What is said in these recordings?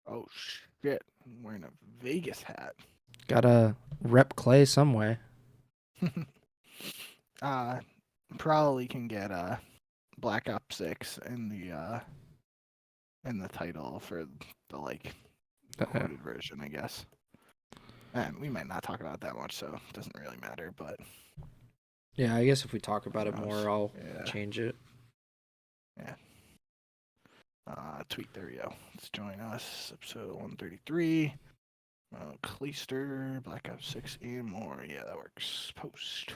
Oh shit! I'm wearing a Vegas hat. Gotta rep Clay some way. uh, Probably can get Black Ops 6 in the title for the Uh, quoted version, I guess. And we might not talk about it that much, so it doesn't really matter. But yeah, I guess if we talk who about it knows? more, I'll Yeah, change it. yeah. Tweet. There we go. Let's join us. Episode 133. Clayster, Black Ops 6, and more. Yeah, that works. Post.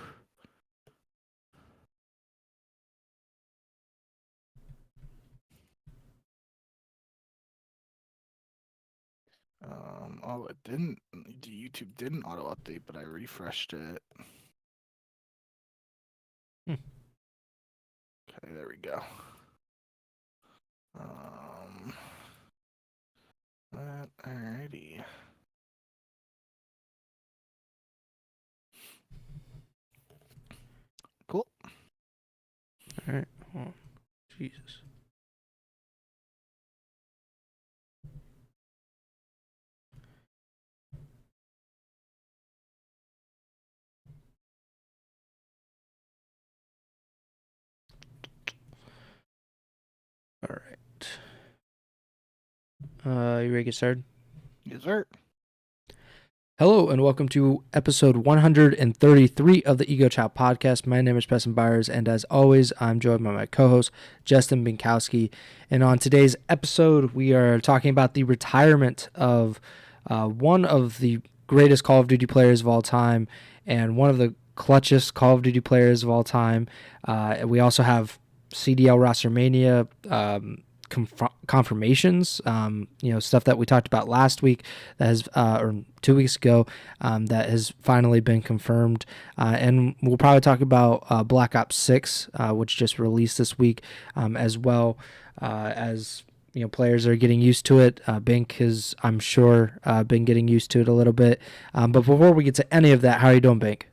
Oh, it didn't. YouTube didn't auto update, but I refreshed it. Hmm. Okay, there we go. Um, Alrighty. Cool. All right. Oh, Jesus. All right. You ready to get started? Yes, sir. Hello and welcome to episode 133 of the Ego Chall Podcast. My name is Preston Byers, and as always, I'm joined by my co-host Justin Binkowski. And on today's episode, we are talking about the retirement of one of the greatest Call of Duty players of all time, and one of the clutchest Call of Duty players of all time. We also have CDL ROSTERMANIA. Confirmations, stuff that we talked about last week that has, or 2 weeks ago, that has finally been confirmed. And we'll probably talk about Black Ops 6, which just released this week, as well as players are getting used to it. Bink has, I'm sure, been getting used to it a little bit. But before we get to any of that, how are you doing, Bink?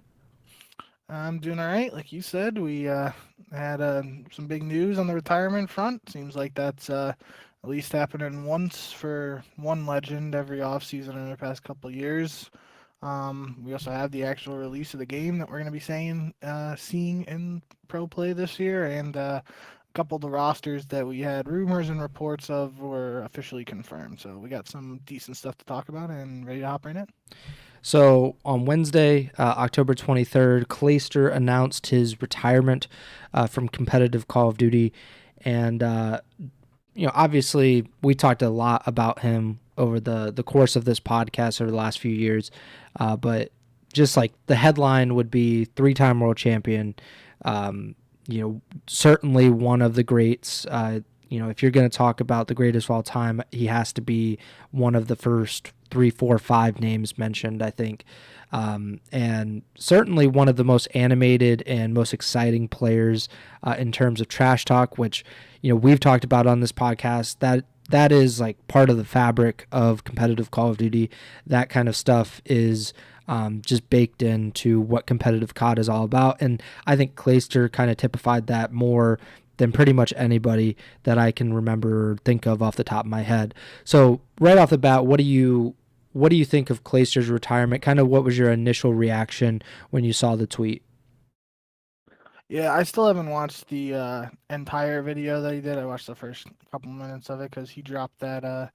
I'm doing all right. Like you said, we had some big news on the retirement front. Seems like that's at least happening once for one legend every offseason in the past couple of years. We also have the actual release of the game that we're going to be seeing in pro play this year, and a couple of the rosters that we had rumors and reports of were officially confirmed. So we got some decent stuff to talk about and ready to hop right in. So on Wednesday, October 23rd, Clayster announced his retirement from competitive Call of Duty. And, obviously, we talked a lot about him over the course of this podcast over the last few years. But just like the headline would be 3-time world champion, certainly one of the greats. If you're going to talk about the greatest of all time, he has to be one of the first 3, 4, 5 names mentioned, I think. And certainly one of the most animated and most exciting players in terms of trash talk, which, we've talked about on this podcast. That is like part of the fabric of competitive Call of Duty. That kind of stuff is just baked into what competitive COD is all about. And I think Clayster kind of typified that more than pretty much anybody that I can remember or think of off the top of my head. So right off the bat, what do you think of Clayster's retirement? Kind of what was your initial reaction when you saw the tweet? Yeah, I still haven't watched the entire video that he did. I watched the first couple minutes of it because he dropped that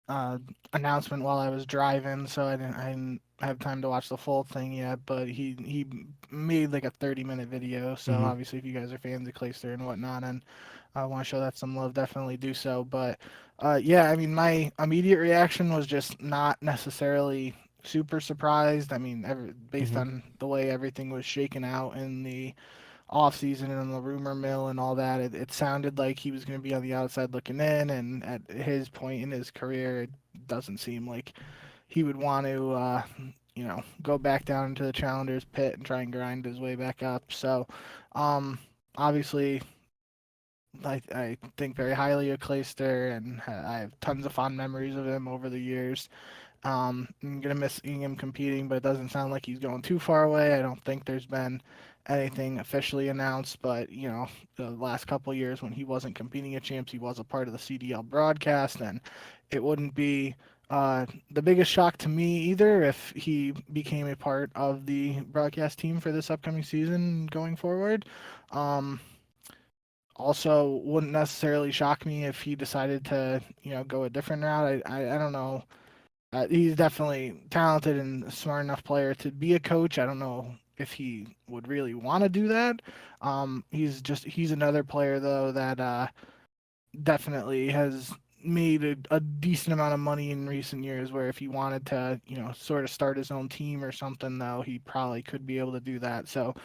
uh, announcement while I was driving, so I didn't have time to watch the full thing yet. But he made like a 30-minute video. So Mm-hmm. obviously, if you guys are fans of Clayster and whatnot, and want to show that some love, definitely do so. But yeah, I mean, my immediate reaction was just not necessarily super surprised. I mean, based Mm-hmm. on the way everything was shaken out in the off season and the rumor mill and all that, it sounded like he was going to be on the outside looking in. And at his point in his career, it doesn't seem like he would want to, go back down into the Challengers pit and try and grind his way back up. So, um, obviously, I think very highly of Clayster, and I have tons of fond memories of him over the years. I'm gonna miss seeing him competing, but it doesn't sound like he's going too far away. I don't think there's been anything officially announced, but the last couple of years when he wasn't competing at champs, he was a part of the CDL broadcast, and it wouldn't be the biggest shock to me either if he became a part of the broadcast team for this upcoming season going forward. Um, Also, wouldn't necessarily shock me if he decided to, go a different route. I don't know. He's definitely talented and a smart enough player to be a coach. I don't know if he would really want to do that. He's another player though that definitely has made a decent amount of money in recent years. Where if he wanted to, sort of start his own team or something, though, he probably could be able to do that. So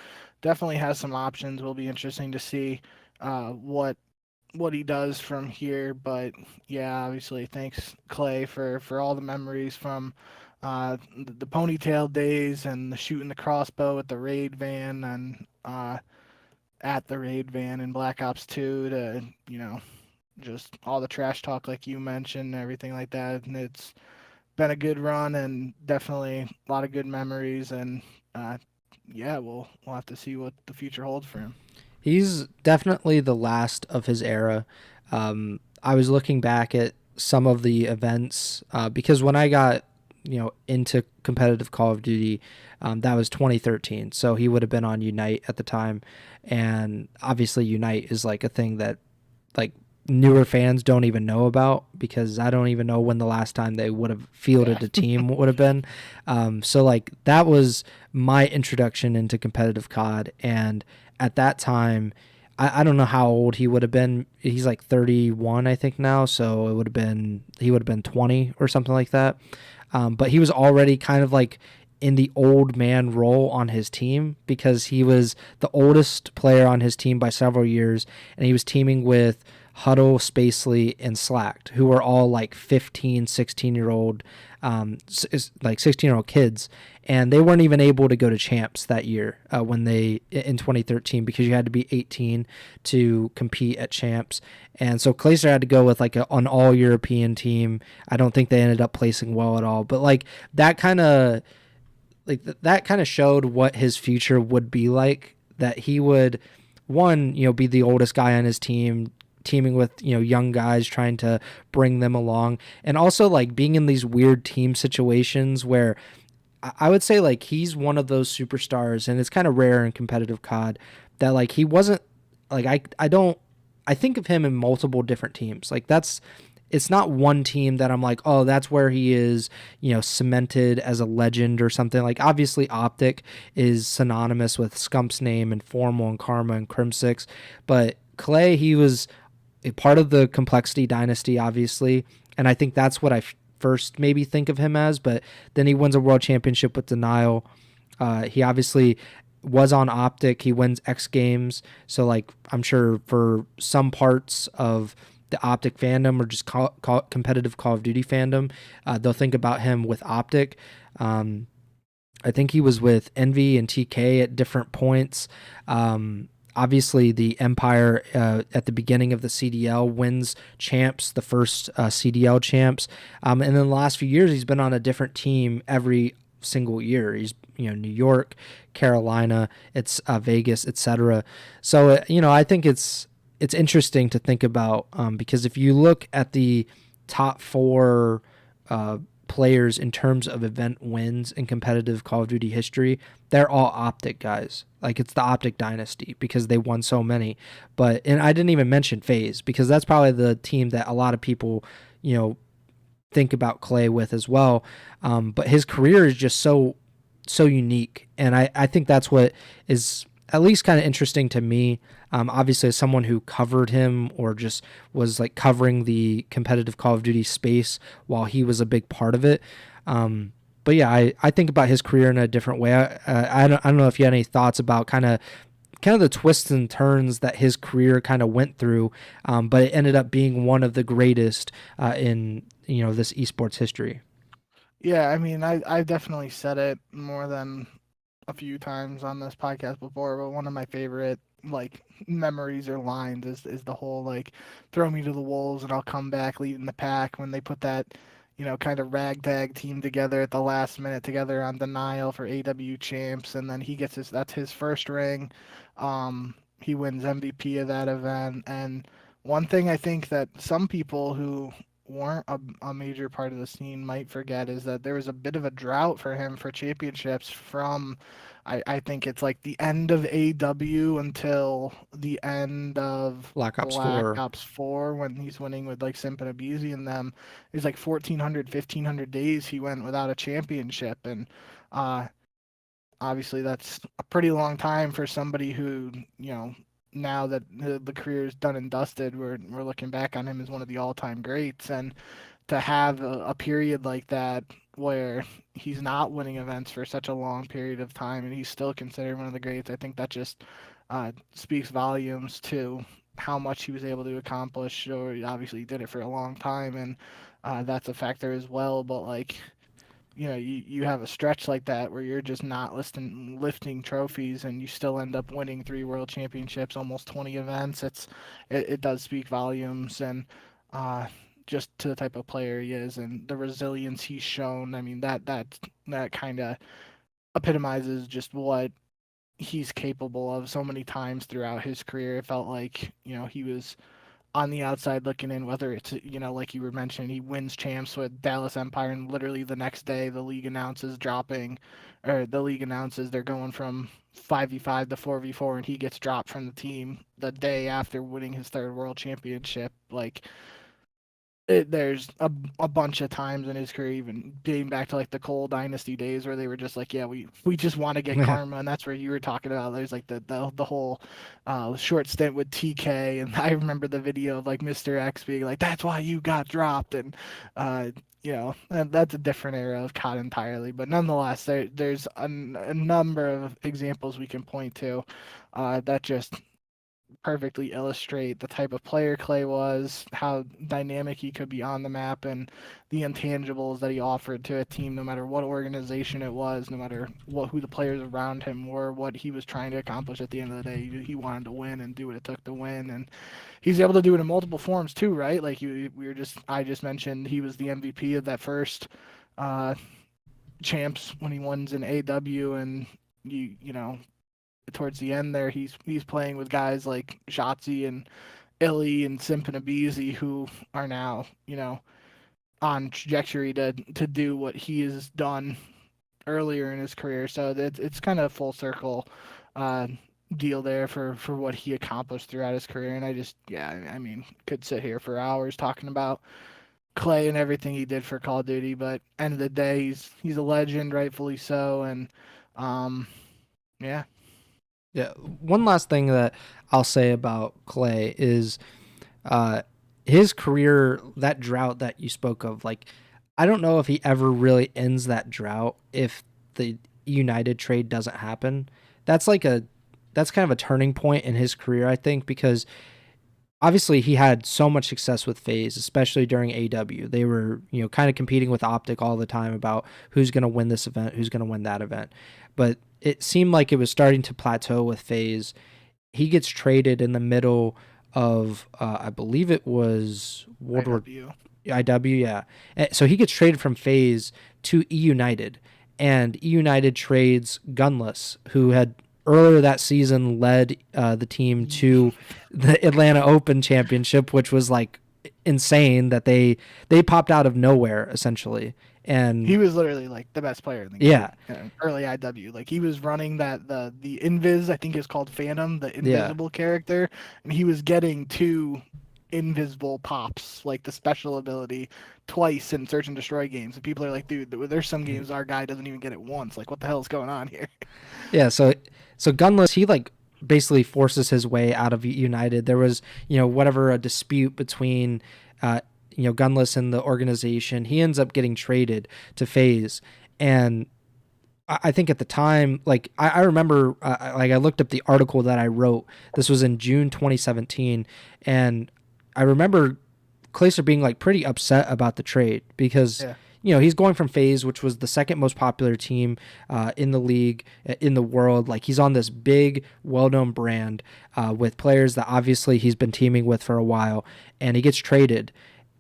definitely has some options. Will be interesting to see what he does from here. But yeah, obviously, thanks Clay for all the memories from the ponytail days and the shooting the crossbow at the raid van and at the raid van in Black Ops 2 to just all the trash talk like you mentioned, everything like that. And it's been a good run and definitely a lot of good memories. And yeah, we'll have to see what the future holds for him. He's definitely the last of his era. I was looking back at some of the events because when I got into competitive Call of Duty, that was 2013. So he would have been on Unite at the time, and obviously Unite is like a thing that like newer fans don't even know about because I don't even know when the last time they would have fielded Yeah. a team would have been. So like that was my introduction into competitive COD, and at that time, I don't know how old he would have been. He's like 31, I think now, so he would have been 20 or something like that. But he was already kind of like in the old man role on his team because he was the oldest player on his team by several years, and he was teaming with Huddle, Spacely, and Slacked, who were all like 15, 16-year-old, like 16-year-old kids, and they weren't even able to go to champs that year when they in 2013 because you had to be 18 to compete at champs, and so Clayster had to go with like an all European team. I don't think they ended up placing well at all, but like that kind of showed what his future would be like. That he would one be the oldest guy on his team, teaming with young guys, trying to bring them along, and also like being in these weird team situations where I would say like he's one of those superstars, and it's kind of rare in competitive COD that like he wasn't like I think of him in multiple different teams. Like it's not one team that I'm like, oh, that's where he is, cemented as a legend or something. Like obviously Optic is synonymous with Scump's name and Formal and Karma and Crim6, but Clay, he was a part of the Complexity dynasty, obviously, and I think that's what I first maybe think of him as. But then he wins a world championship with Denial. He obviously was on Optic. He wins X Games, so like I'm sure for some parts of the Optic fandom or just competitive Call of Duty fandom, they'll think about him with Optic. I think he was with Envy and TK at different points. Obviously, the Empire at the beginning of the CDL wins champs, the first CDL champs. And then the last few years, he's been on a different team every single year. He's New York, Carolina, it's Vegas, etc. So I think it's interesting to think about because if you look at the top four players in terms of event wins in competitive Call of Duty history, they're all Optic guys. Like it's the Optic dynasty because they won so many. And I didn't even mention FaZe because that's probably the team that a lot of people, think about Clay with as well. But his career is just so unique, and I think that's what is at least kind of interesting to me. Obviously, as someone who covered him or just was like covering the competitive Call of Duty space while he was a big part of it. But yeah, I think about his career in a different way. I don't know if you had any thoughts about kind of the twists and turns that his career kind of went through, but it ended up being one of the greatest in this esports history. Yeah, I mean, I've definitely said it more than a few times on this podcast before, but one of my favorite like memories or lines is the whole like throw me to the wolves and I'll come back leading the pack when they put that kind of ragtag team together at the last minute together on denial for AW champs, and then that's his first ring. He wins MVP of that event, and one thing I think that some people who weren't a major part of the scene might forget is that there was a bit of a drought for him for championships from I think it's like the end of AW until the end of Black Ops Black 4. Ops 4 when he's winning with like Simp and Abuzi and them. It's like 1,400, 1,500 days he went without a championship. And uh, obviously that's a pretty long time for somebody who, now that the career is done and dusted, we're looking back on him as one of the all-time greats. And to have a period like that where he's not winning events for such a long period of time and he's still considered one of the greats, I think that just speaks volumes to how much he was able to accomplish. Or obviously he did it for a long time, and that's a factor as well. But like, you have a stretch like that where you're just not lifting trophies and you still end up winning 3 world championships, almost 20 events. It does speak volumes, and just to the type of player he is and the resilience he's shown. I mean, that kind of epitomizes just what he's capable of so many times throughout his career. It felt like, he was on the outside looking in, whether it's, like you were mentioning, he wins champs with Dallas Empire, and literally the next day the league announces they're going from 5v5 to 4v4, and he gets dropped from the team the day after winning his third world championship. Like, there's a bunch of times in his career, even dating back to like the Cole Dynasty days, where they were just like, yeah, we just want to get karma, and that's where you were talking about. There's like the whole short stint with TK, and I remember the video of like Mr. X being like, that's why you got dropped, and and that's a different era of COD entirely. But nonetheless, there's a number of examples we can point to that just perfectly illustrate the type of player Clay was, how dynamic he could be on the map, and the intangibles that he offered to a team, no matter what organization it was, no matter who the players around him were, what he was trying to accomplish at the end of the day. He wanted to win and do what it took to win, and he's able to do it in multiple forms too, right? Like I just mentioned he was the MVP of that first champs when he wins in AW, and you know towards the end there, he's playing with guys like Shotzi and Illy and Simp and Abizi, who are now, on trajectory to do what he has done earlier in his career. So it's kind of a full circle uh, deal there for what he accomplished throughout his career. And I mean, could sit here for hours talking about Clay and everything he did for Call of Duty, but end of the day, he's a legend, rightfully so. And yeah. Yeah. One last thing that I'll say about Clay is his career, that drought that you spoke of, like, I don't know if he ever really ends that drought if the United trade doesn't happen. That's kind of a turning point in his career, I think, because obviously he had so much success with FaZe, especially during AW. They were, kind of competing with Optic all the time about who's going to win this event, who's going to win that event. But it seemed like it was starting to plateau with FaZe. He gets traded in the middle of, I believe it was World War IW, yeah. So he gets traded from FaZe to E United, and E United trades Gunless, who had earlier that season led the team to the Atlanta Open Championship, which was like insane that they popped out of nowhere essentially. And he was literally like the best player in the game. Early IW. Like, he was running the Invis, I think it's called Phantom, the invisible character, and he was getting 2 invisible pops, like the special ability, twice in Search and Destroy games. And people are like, dude, there's some games our guy doesn't even get it once. Like, what the hell is going on here? Yeah, so Gunless, he like basically forces his way out of United. There was, whatever, a dispute between Gunless and the organization. He ends up getting traded to FaZe, and I think at the time, like, I remember, I looked up the article that I wrote. This was in June 2017, and I remember Clayster being like pretty upset about the trade because he's going from FaZe, which was the second most popular team in the league, in the world. Like, he's on this big, well-known brand with players that obviously he's been teaming with for a while, and he gets traded.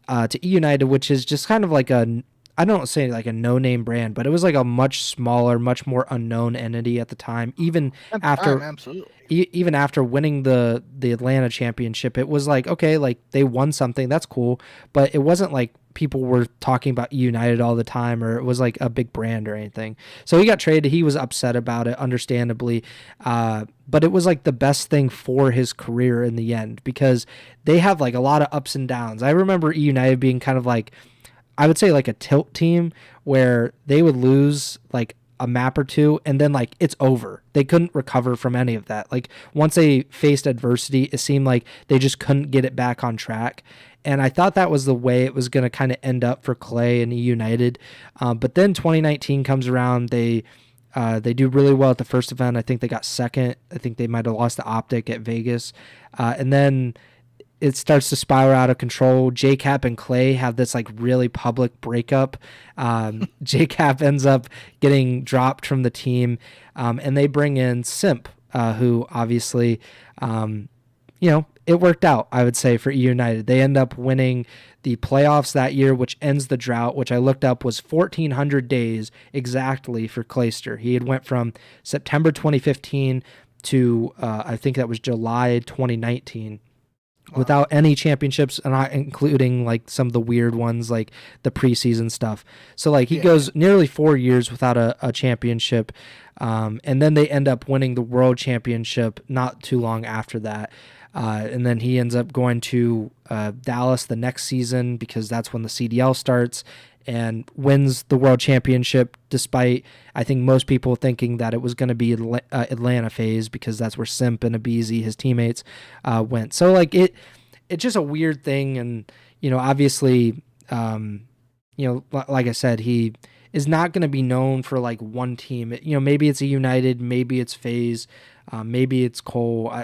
to E United, which is just kind of like I don't say like a no-name brand, but it was like a much smaller, much more unknown entity at the time. Even At the after time, absolutely. even after winning the Atlanta championship, it was like, okay, like they won something, that's cool, but it wasn't like people were talking about United all the time, or it was like a big brand or anything. So he got traded. He was upset about it, understandably, but it was like the best thing for his career in the end, because they have like a lot of ups and downs. I remember United being kind of like, I would say like a tilt team, where they would lose like a map or two and then like it's over. They couldn't recover from any of that. Like once they faced adversity, it seemed like they just couldn't get it back on track. And I thought that was the way it was going to kind of end up for Clay and United. But then 2019 comes around. They do really well at the first event. I think they got second. I think they might have lost the Optic at Vegas. And then it starts to spiral out of control. JCap and Clay have this like really public breakup. JCap ends up getting dropped from the team, and they bring in Simp, who obviously, it worked out, I would say, for E United. They end up winning the playoffs that year, which ends the drought, which I looked up was 1,400 days exactly for Clayster. He had went from September 2015 to I think that was July 2019. Wow. Without any championships, and not including like some of the weird ones like the preseason stuff. So like he goes nearly 4 years without a championship, and then they end up winning the world championship not too long after that. And then he ends up going to Dallas the next season, because that's when the CDL starts, and wins the world championship, despite I think most people thinking that it was going to be Atlanta phase, because that's where Simp and Abizi, his teammates, went. So like it's just a weird thing. And, obviously, like I said, he is not going to be known for like one team. Maybe it's a United, maybe it's FaZe, maybe it's Cole.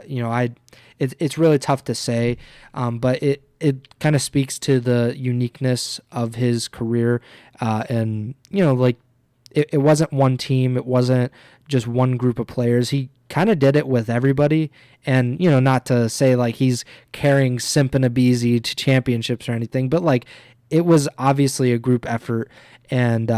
It's really tough to say, but it kind of speaks to the uniqueness of his career, and it wasn't one team, it wasn't just one group of players. He kind of did it with everybody, and not to say like he's carrying Simp and Abizi to championships or anything, but like it was obviously a group effort, and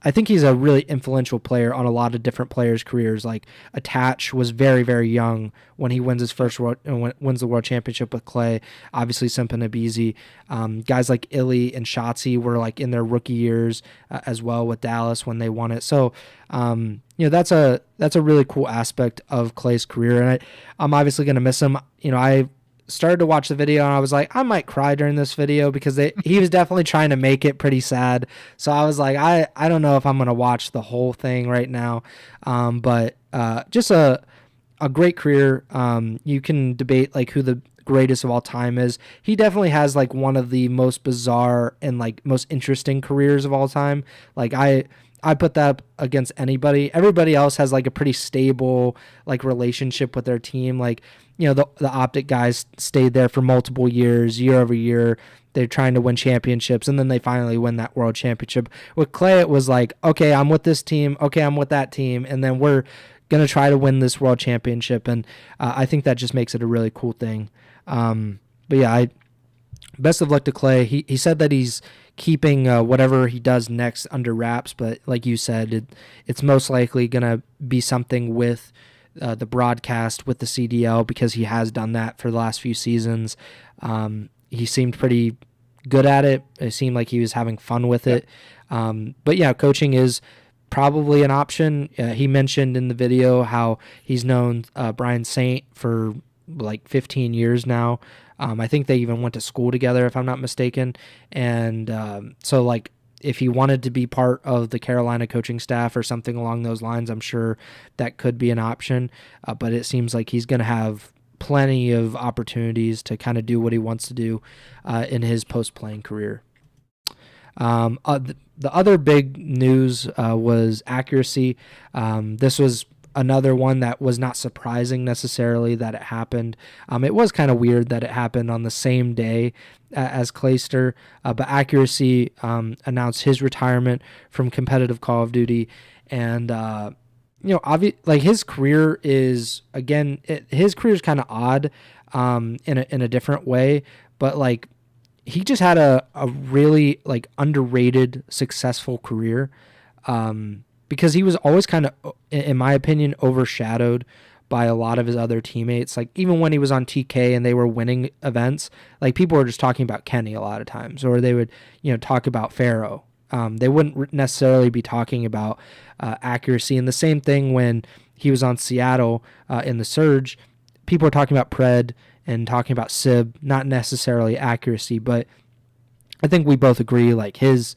I think he's a really influential player on a lot of different players' careers. Like Attach was very, very young when he wins his first wins the world championship with Clay. Obviously, Simp and Abizi. Guys like Illy and Shotzi were like in their rookie years as well with Dallas when they won it. So, that's a really cool aspect of Clay's career, and I'm obviously going to miss him. I started to watch the video and I was like, I might cry during this video, because he was definitely trying to make it pretty sad. So I was like, I don't know if I'm going to watch the whole thing right now. But just a great career. You can debate like who the greatest of all time is. He definitely has like one of the most bizarre and like most interesting careers of all time. Like I put that up against anybody. Everybody else has like a pretty stable like relationship with their team. Like, the Optic guys stayed there for multiple years, year over year. They're trying to win championships, and then they finally win that world championship. With Clay, it was like, okay, I'm with this team. Okay, I'm with that team. And then we're going to try to win this world championship. And I think that just makes it a really cool thing. But yeah, best of luck to Clay. He said that he's keeping whatever he does next under wraps, but like you said, it's most likely going to be something with the broadcast with the CDL, because he has done that for the last few seasons. He seemed pretty good at it. It seemed like he was having fun with it. But yeah, coaching is probably an option. He mentioned in the video how he's known Brian Saint for like 15 years now. I think they even went to school together, if I'm not mistaken. And so like if he wanted to be part of the Carolina coaching staff or something along those lines, I'm sure that could be an option. But it seems like he's going to have plenty of opportunities to kind of do what he wants to do in his post-playing career. The other big news was Accuracy. This was another one that was not surprising necessarily that it happened. It was kind of weird that it happened on the same day as Clayster, but Accuracy announced his retirement from competitive Call of Duty, and like his career is his career is kind of odd in a different way, but like he just had a really like underrated successful career, because he was always kind of, in my opinion, overshadowed by a lot of his other teammates. Like even when he was on TK and they were winning events, like people were just talking about Kenny a lot of times, or they would talk about Pharaoh. They wouldn't necessarily be talking about accuracy. And the same thing when he was on Seattle in the Surge, people were talking about Pred and talking about Sib, not necessarily accuracy, but I think we both agree like his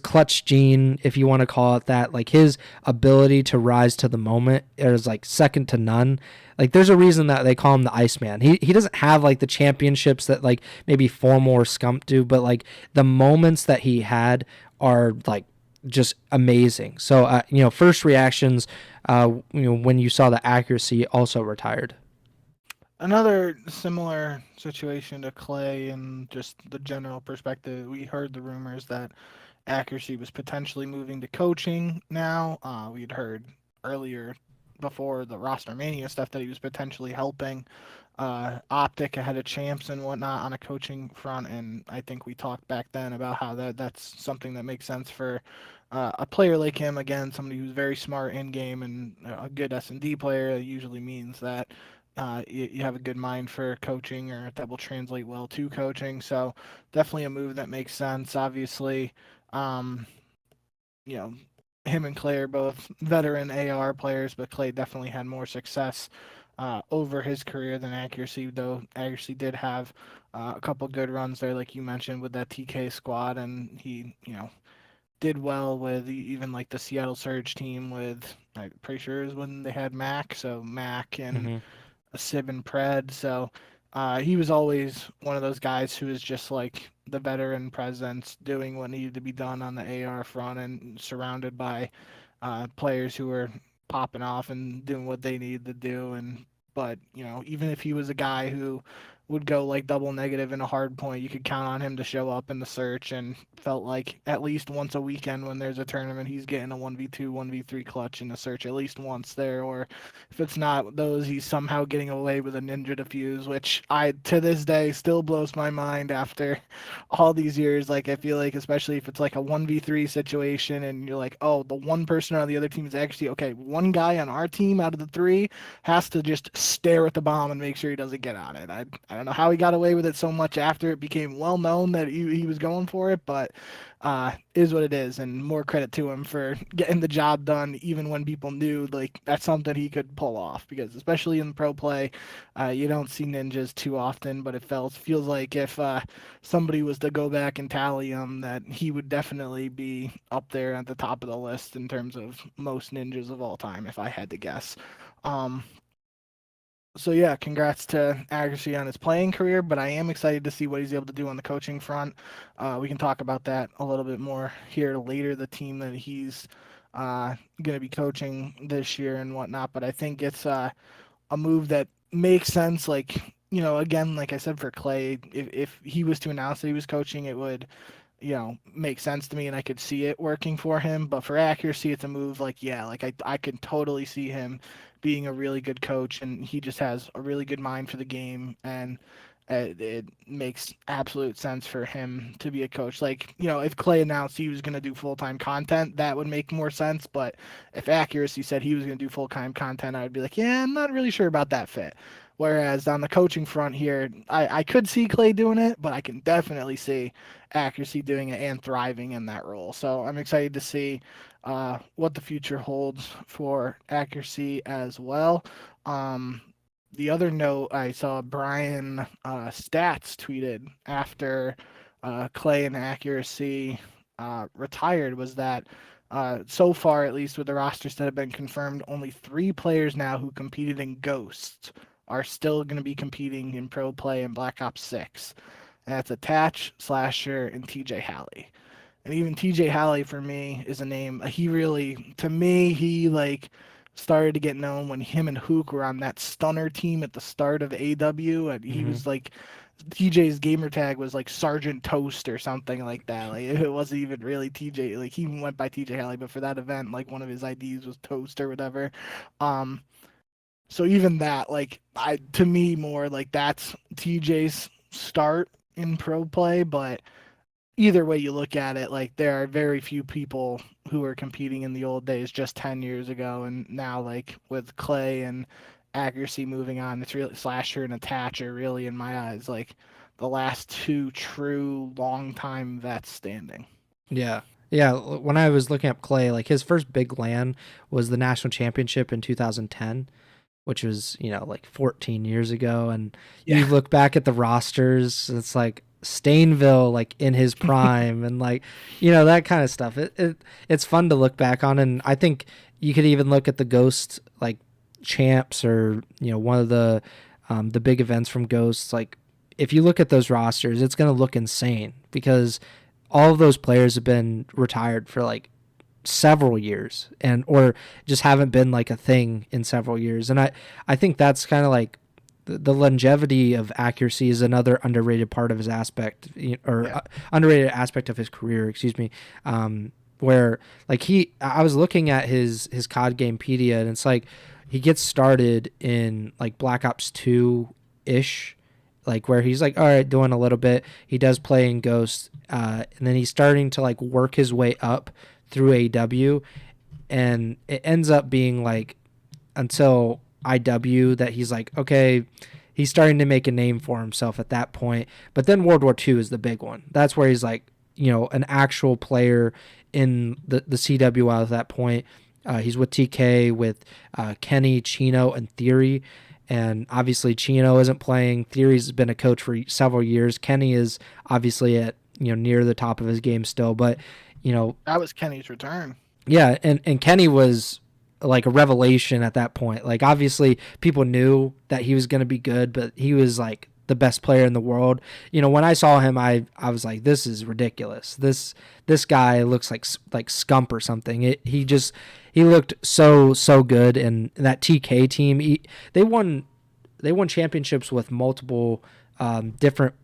clutch gene, if you want to call it that, like his ability to rise to the moment is like second to none. Like there's a reason that they call him the Iceman. He doesn't have like the championships that like maybe Formal or Scump do, but like the moments that he had are like just amazing. So first reactions, when you saw the accuracy also retired. Another similar situation to Clay and just the general perspective, we heard the rumors that Accuracy was potentially moving to coaching now. We'd heard earlier before the ROSTERMANIA stuff that he was potentially helping Optic ahead of champs and whatnot on a coaching front, and I think we talked back then about how that's something that makes sense for a player like him. Again, somebody who's very smart in game and a good S&D player. It usually means that you have a good mind for coaching, or that will translate well to coaching. So definitely a move that makes sense. Obviously, um, you know, him and Clay are both veteran AR players, but Clay definitely had more success over his career than Accuracy, though Accuracy did have a couple good runs there, like you mentioned, with that TK squad, and he, did well with even like the Seattle Surge team with, I'm pretty sure it was when they had Mac, so Mac and Mm-hmm. a Sib and Pred. So he was always one of those guys who was just like the veteran presence, doing what needed to be done on the AR front, and surrounded by players who were popping off and doing what they needed to do. And but even if he was a guy who would go like double negative in a hard point, you could count on him to show up in the search, and felt like at least once a weekend when there's a tournament, he's getting a 1v2, 1v3 clutch in the search at least once there. Or if it's not those, he's somehow getting away with a ninja defuse, which I to this day still blows my mind after all these years. Like I feel like, especially if it's like a 1v3 situation and you're like, oh, the one person on the other team is actually okay, one guy on our team out of the three has to just stare at the bomb and make sure he doesn't get on it. I don't know how he got away with it so much after it became well known that he was going for it, but is what it is, and more credit to him for getting the job done even when people knew like that's something he could pull off, because especially in pro play, you don't see ninjas too often, but it feels like if somebody was to go back and tally him, that he would definitely be up there at the top of the list in terms of most ninjas of all time, if I had to guess. um so yeah, congrats to Agassi on his playing career, but I am excited to see what he's able to do on the coaching front. We can talk about that a little bit more here later, the team that he's going to be coaching this year and whatnot. But I think it's a move that makes sense. Like, again, like I said, for Clay, if he was to announce that he was coaching, it would make sense to me, and I could see it working for him. But for Accuracy, it's a move like, yeah, like I could totally see him being a really good coach, and he just has a really good mind for the game, and it makes absolute sense for him to be a coach. Like, if Clay announced he was going to do full-time content, that would make more sense. But if Accuracy said he was going to do full-time content, I would be like, yeah, I'm not really sure about that fit. Whereas on the coaching front here, I could see Clay doing it, but I can definitely see Accuracy doing it and thriving in that role. So I'm excited to see what the future holds for Accuracy as well. Um, the other note, I saw Brian Stats tweeted after Clay and Accuracy retired, was that so far, at least with the rosters that have been confirmed, only 3 players now who competed in Ghosts are still going to be competing in Pro Play and Black Ops 6. And that's Attach, Slasher, and TJ Halley. And even TJ Halley for me is a name. He really, to me, he like started to get known when him and Hook were on that Stunner team at the start of AW, and he Mm-hmm. was like, TJ's gamer tag was like Sergeant Toast or something like that. Like it wasn't even really TJ. Like he went by TJ Halley, but for that event, like one of his IDs was Toast or whatever. Um, so even that, like, to me more like that's TJ's start in pro play, but either way you look at it, like there are very few people who were competing in the old days just 10 years ago, and now like with Clay and Accuracy moving on, it's really Slasher and Attacher really in my eyes like the last two true long time vets standing. Yeah. Yeah, when I was looking up Clay, like his first big LAN was the national championship in 2010, which was, like 14 years ago. And you Yeah. look back at the rosters, it's like Stainville, like in his prime, and like, that kind of stuff. It's fun to look back on. And I think you could even look at the Ghost, like champs or, one of the big events from Ghosts. Like, if you look at those rosters, it's going to look insane because all of those players have been retired for like several years and or just haven't been like a thing in several years. And I think that's kind of like the longevity of Accuracy is another underrated part of his aspect or Yeah. underrated aspect of his career, excuse me. Where like I was looking at his COD Gamepedia, and it's like he gets started in like Black Ops 2 ish, like where he's like, all right, doing a little bit. He does play in Ghost, and then he's starting to like work his way up through AW, and it ends up being like until IW that he's like, okay, he's starting to make a name for himself at that point. But then World War II is the big one. That's where he's like, an actual player in the CWL at that point. He's with TK, with Kenny, Chino, and Theory. And obviously Chino isn't playing. Theory's been a coach for several years. Kenny is obviously at near the top of his game still, but That was Kenny's return. yeah, and Kenny was like a revelation at that point. Like obviously people knew that he was going to be good, but he was like the best player in the world. When I saw him, I was like, this is ridiculous. This guy looks like Scump or something. He looked so good, and that TK team, they won championships with multiple different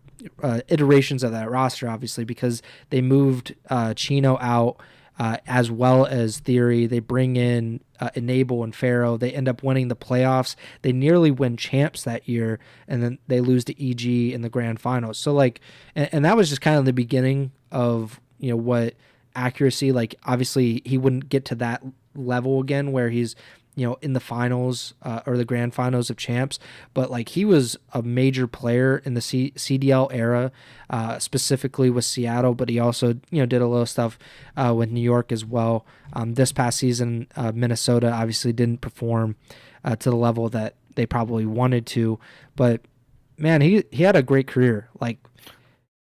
iterations of that roster, obviously, because they moved Chino out as well as Theory. They bring in Enable and Pharaoh. They end up winning the playoffs. They nearly win champs that year, and then they lose to EG in the grand finals. So like, and that was just kind of the beginning of what Accuracy. Like obviously he wouldn't get to that level again where he's in the finals or the grand finals of champs, but like he was a major player in the CDL era, specifically with Seattle, but he also did a little stuff with New York as well. This past season, Minnesota obviously didn't perform to the level that they probably wanted to, but man, he had a great career. Like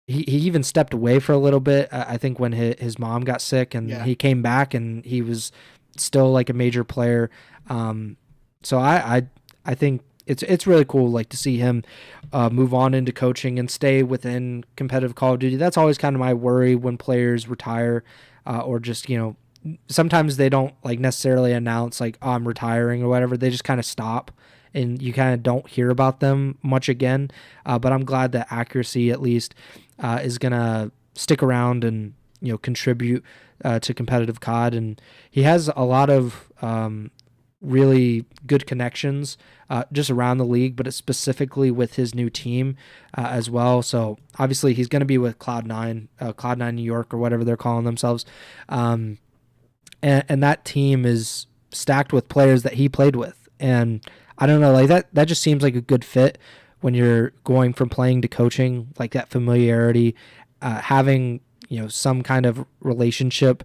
he even stepped away for a little bit. I think when his mom got sick, and Yeah. he came back and he was still like a major player. So I think it's really cool like to see him move on into coaching and stay within competitive Call of Duty. That's always kind of my worry when players retire or just sometimes they don't like necessarily announce like, oh, I'm retiring or whatever. They just kind of stop and you kind of don't hear about them much again. But I'm glad that Accuracy at least is gonna stick around and contribute to competitive COD, and he has a lot of really good connections just around the league, but it's specifically with his new team as well. So obviously he's going to be with Cloud9 New York or whatever they're calling themselves, and that team is stacked with players that he played with, and I don't know, like that just seems like a good fit when you're going from playing to coaching, like that familiarity, having some kind of relationship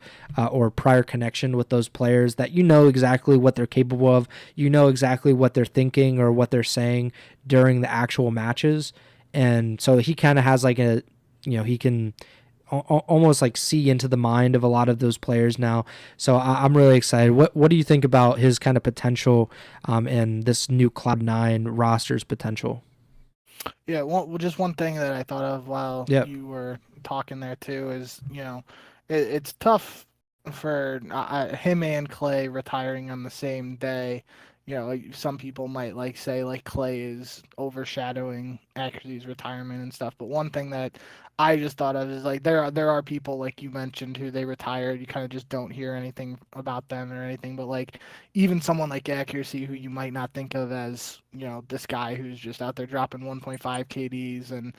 or prior connection with those players that exactly what they're capable of, exactly what they're thinking or what they're saying during the actual matches. And so he kind of has like he can almost like see into the mind of a lot of those players now. So I'm really excited. What do you think about his kind of potential and this new Cloud9 roster's potential? Yeah, just one thing that I thought of while Yep. you were talking there too is, it's tough for him and Clay retiring on the same day. like some people might like say like Clay is overshadowing Accuracy's retirement and stuff. But one thing that I just thought of is like there are people like you mentioned who they retired. You kind of just don't hear anything about them or anything. But like even someone like Accuracy, who you might not think of as this guy who's just out there dropping 1.5 KDs and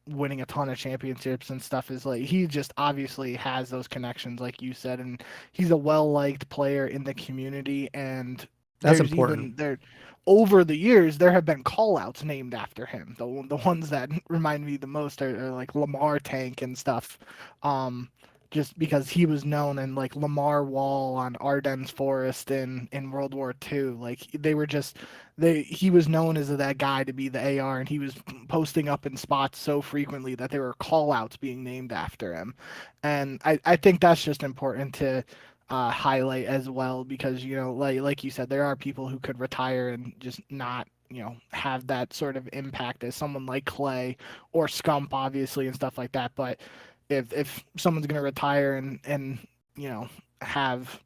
winning a ton of championships and stuff, is like he just obviously has those connections like you said, and he's a well liked player in the community. And That's there's important. even there over the years there have been call outs named after him. The ones that remind me the most are like Lamar Tank and stuff. Um just because he was known, and like Lamar Wall on Ardennes Forest in World War II. Like they were just he was known as that guy to be the AR, and he was posting up in spots so frequently that there were call outs being named after him. And I think that's just important to highlight as well, because like you said, there are people who could retire and just not have that sort of impact as someone like Clay or Scump, obviously, and stuff like that. But if someone's going to retire and have,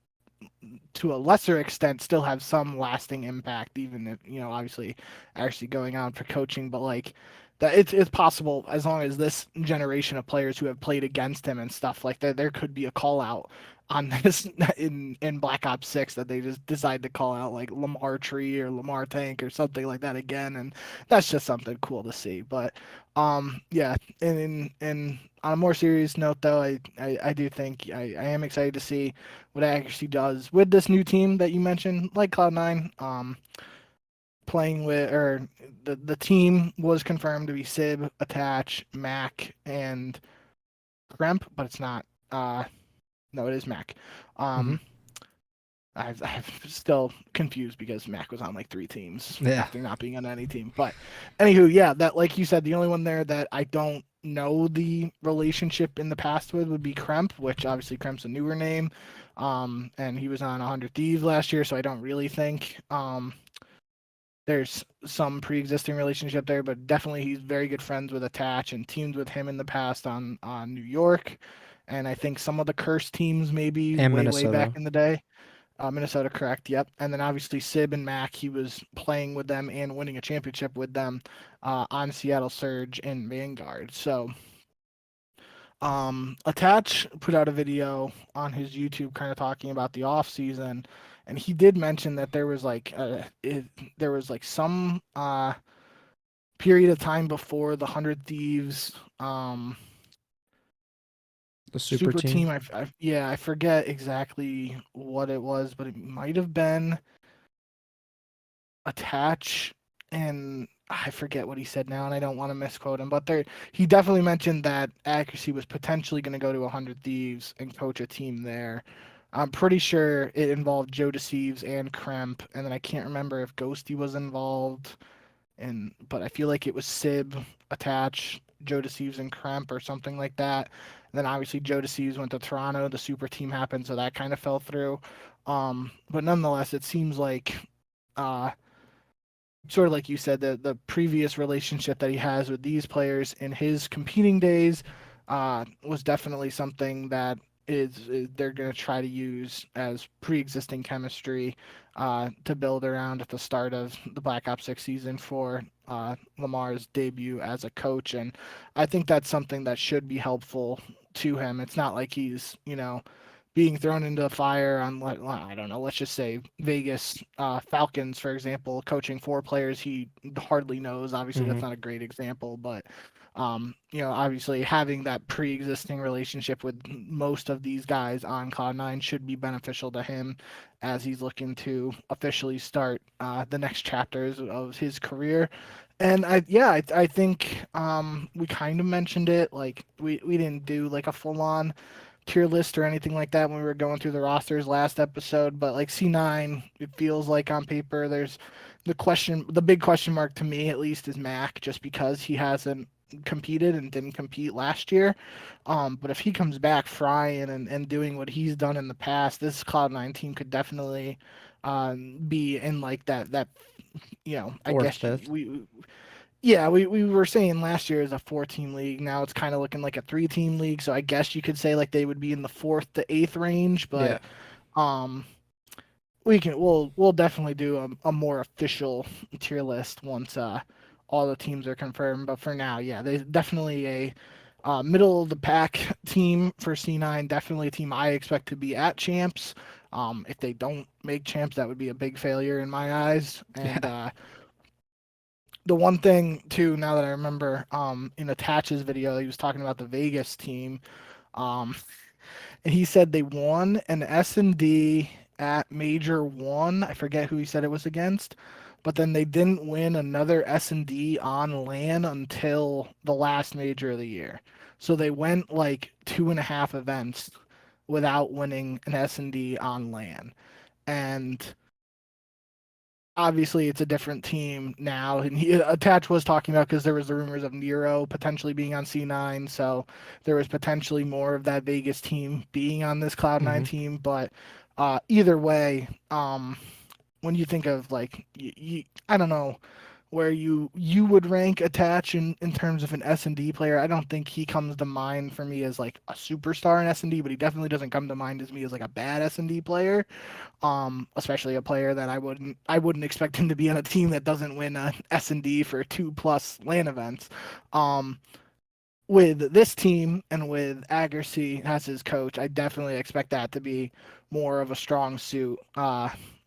to a lesser extent, still have some lasting impact, even if obviously actually going on for coaching, but like that it's possible, as long as this generation of players who have played against him and stuff like that, there could be a call out on this in Black Ops 6, that they just decide to call out like Lamar Tree or Lamar Tank or something like that again, and that's just something cool to see. But yeah, and on a more serious note, though, I do think I am excited to see what Accuracy does with this new team that you mentioned, like Cloud9. Playing with, or the team was confirmed to be Sib, Attach, Mac, and Kremp, but it's not. No, it is Mac. Hmm. Um, I'm still confused because Mac was on like 3 teams Yeah. after not being on any team. But anywho, yeah, that, like you said, the only one there that I don't know the relationship in the past with would be Kremp, which obviously Kremp's a newer name. And he was on 100 Thieves last year, so I don't really think there's some pre-existing relationship there, but definitely he's very good friends with Attach and teamed with him in the past on New York, and I think some of the Curse teams maybe And way back Minnesota. in the day. Minnesota, correct? Yep. And then obviously Sib and Mac, he was playing with them and winning a championship with them on Seattle Surge and Vanguard. So Attach put out a video on his YouTube kind of talking about the off season, and he did mention that there was like some period of time before the 100 Thieves The super super team. team. Yeah, I forget exactly what it was, but it might have been Attach, and I forget what he said now, and I don't want to misquote him, but he definitely mentioned that Accuracy was potentially going to go to 100 Thieves and coach a team there. I'm pretty sure it involved Joe Deceives and Kremp, and then I can't remember if Ghosty was involved, but I feel like it was Sib, Attach, Joe Deceives, and Kremp or something like that. And then obviously Joe Deceives went to Toronto, the super team happened, so that kind of fell through. But nonetheless, it seems like uh, sort of like you said, the previous relationship that he has with these players in his competing days was definitely something that is they're going to try to use as pre-existing chemistry to build around at the start of the Black Ops 6 season for Lamar's debut as a coach. And I think that's something that should be helpful to him. It's not like he's being thrown into the fire on, I don't know, let's just say Vegas Falcons, for example, coaching 4 players he hardly knows. Obviously, Hmm. that's not a great example, but obviously having that pre-existing relationship with most of these guys on Cloud9 should be beneficial to him as he's looking to officially start the next chapters of his career. And I think we kind of mentioned it. Like we didn't do like a full-on tier list or anything like that when we were going through the rosters last episode, but like C9, it feels like on paper there's the big question mark to me at least is Mac, just because he hasn't competed and didn't compete last year. But if he comes back frying and doing what he's done in the past, this Cloud9 team could definitely be in like that I Fourth, guess fifth. we were saying last year is a 4-team league. Now it's kind of looking like a 3-team league. So I guess you could say like they would be in the 4th to 8th range. But Yeah. um, we'll definitely do a more official tier list once all the teams are confirmed. But for now, yeah, there's definitely a middle of the pack team for C9. Definitely a team I expect to be at champs. If they don't make champs, that would be a big failure in my eyes. And Yeah. the one thing too, now that I remember, in Attach's video, he was talking about the Vegas team. Um, and he said they won an S&D at Major 1. I forget who he said it was against, but then they didn't win another S&D on LAN until the last major of the year. So they went like 2.5 events without winning an S&D on LAN. And obviously it's a different team now, and Attach was talking about, because there was the rumors of Nero potentially being on C9, so there was potentially more of that Vegas team being on this Cloud9 Hmm. team. But either way, when you think of like I don't know where you would rank Attach in terms of an S&D player. I don't think he comes to mind for me as like a superstar in S&D, but he definitely doesn't come to mind as me as like a bad S&D player. Especially a player that I wouldn't expect him to be on a team that doesn't win a S&D for 2+ LAN events. Um, with this team and with Accuracy as his coach, I definitely expect that to be more of a strong suit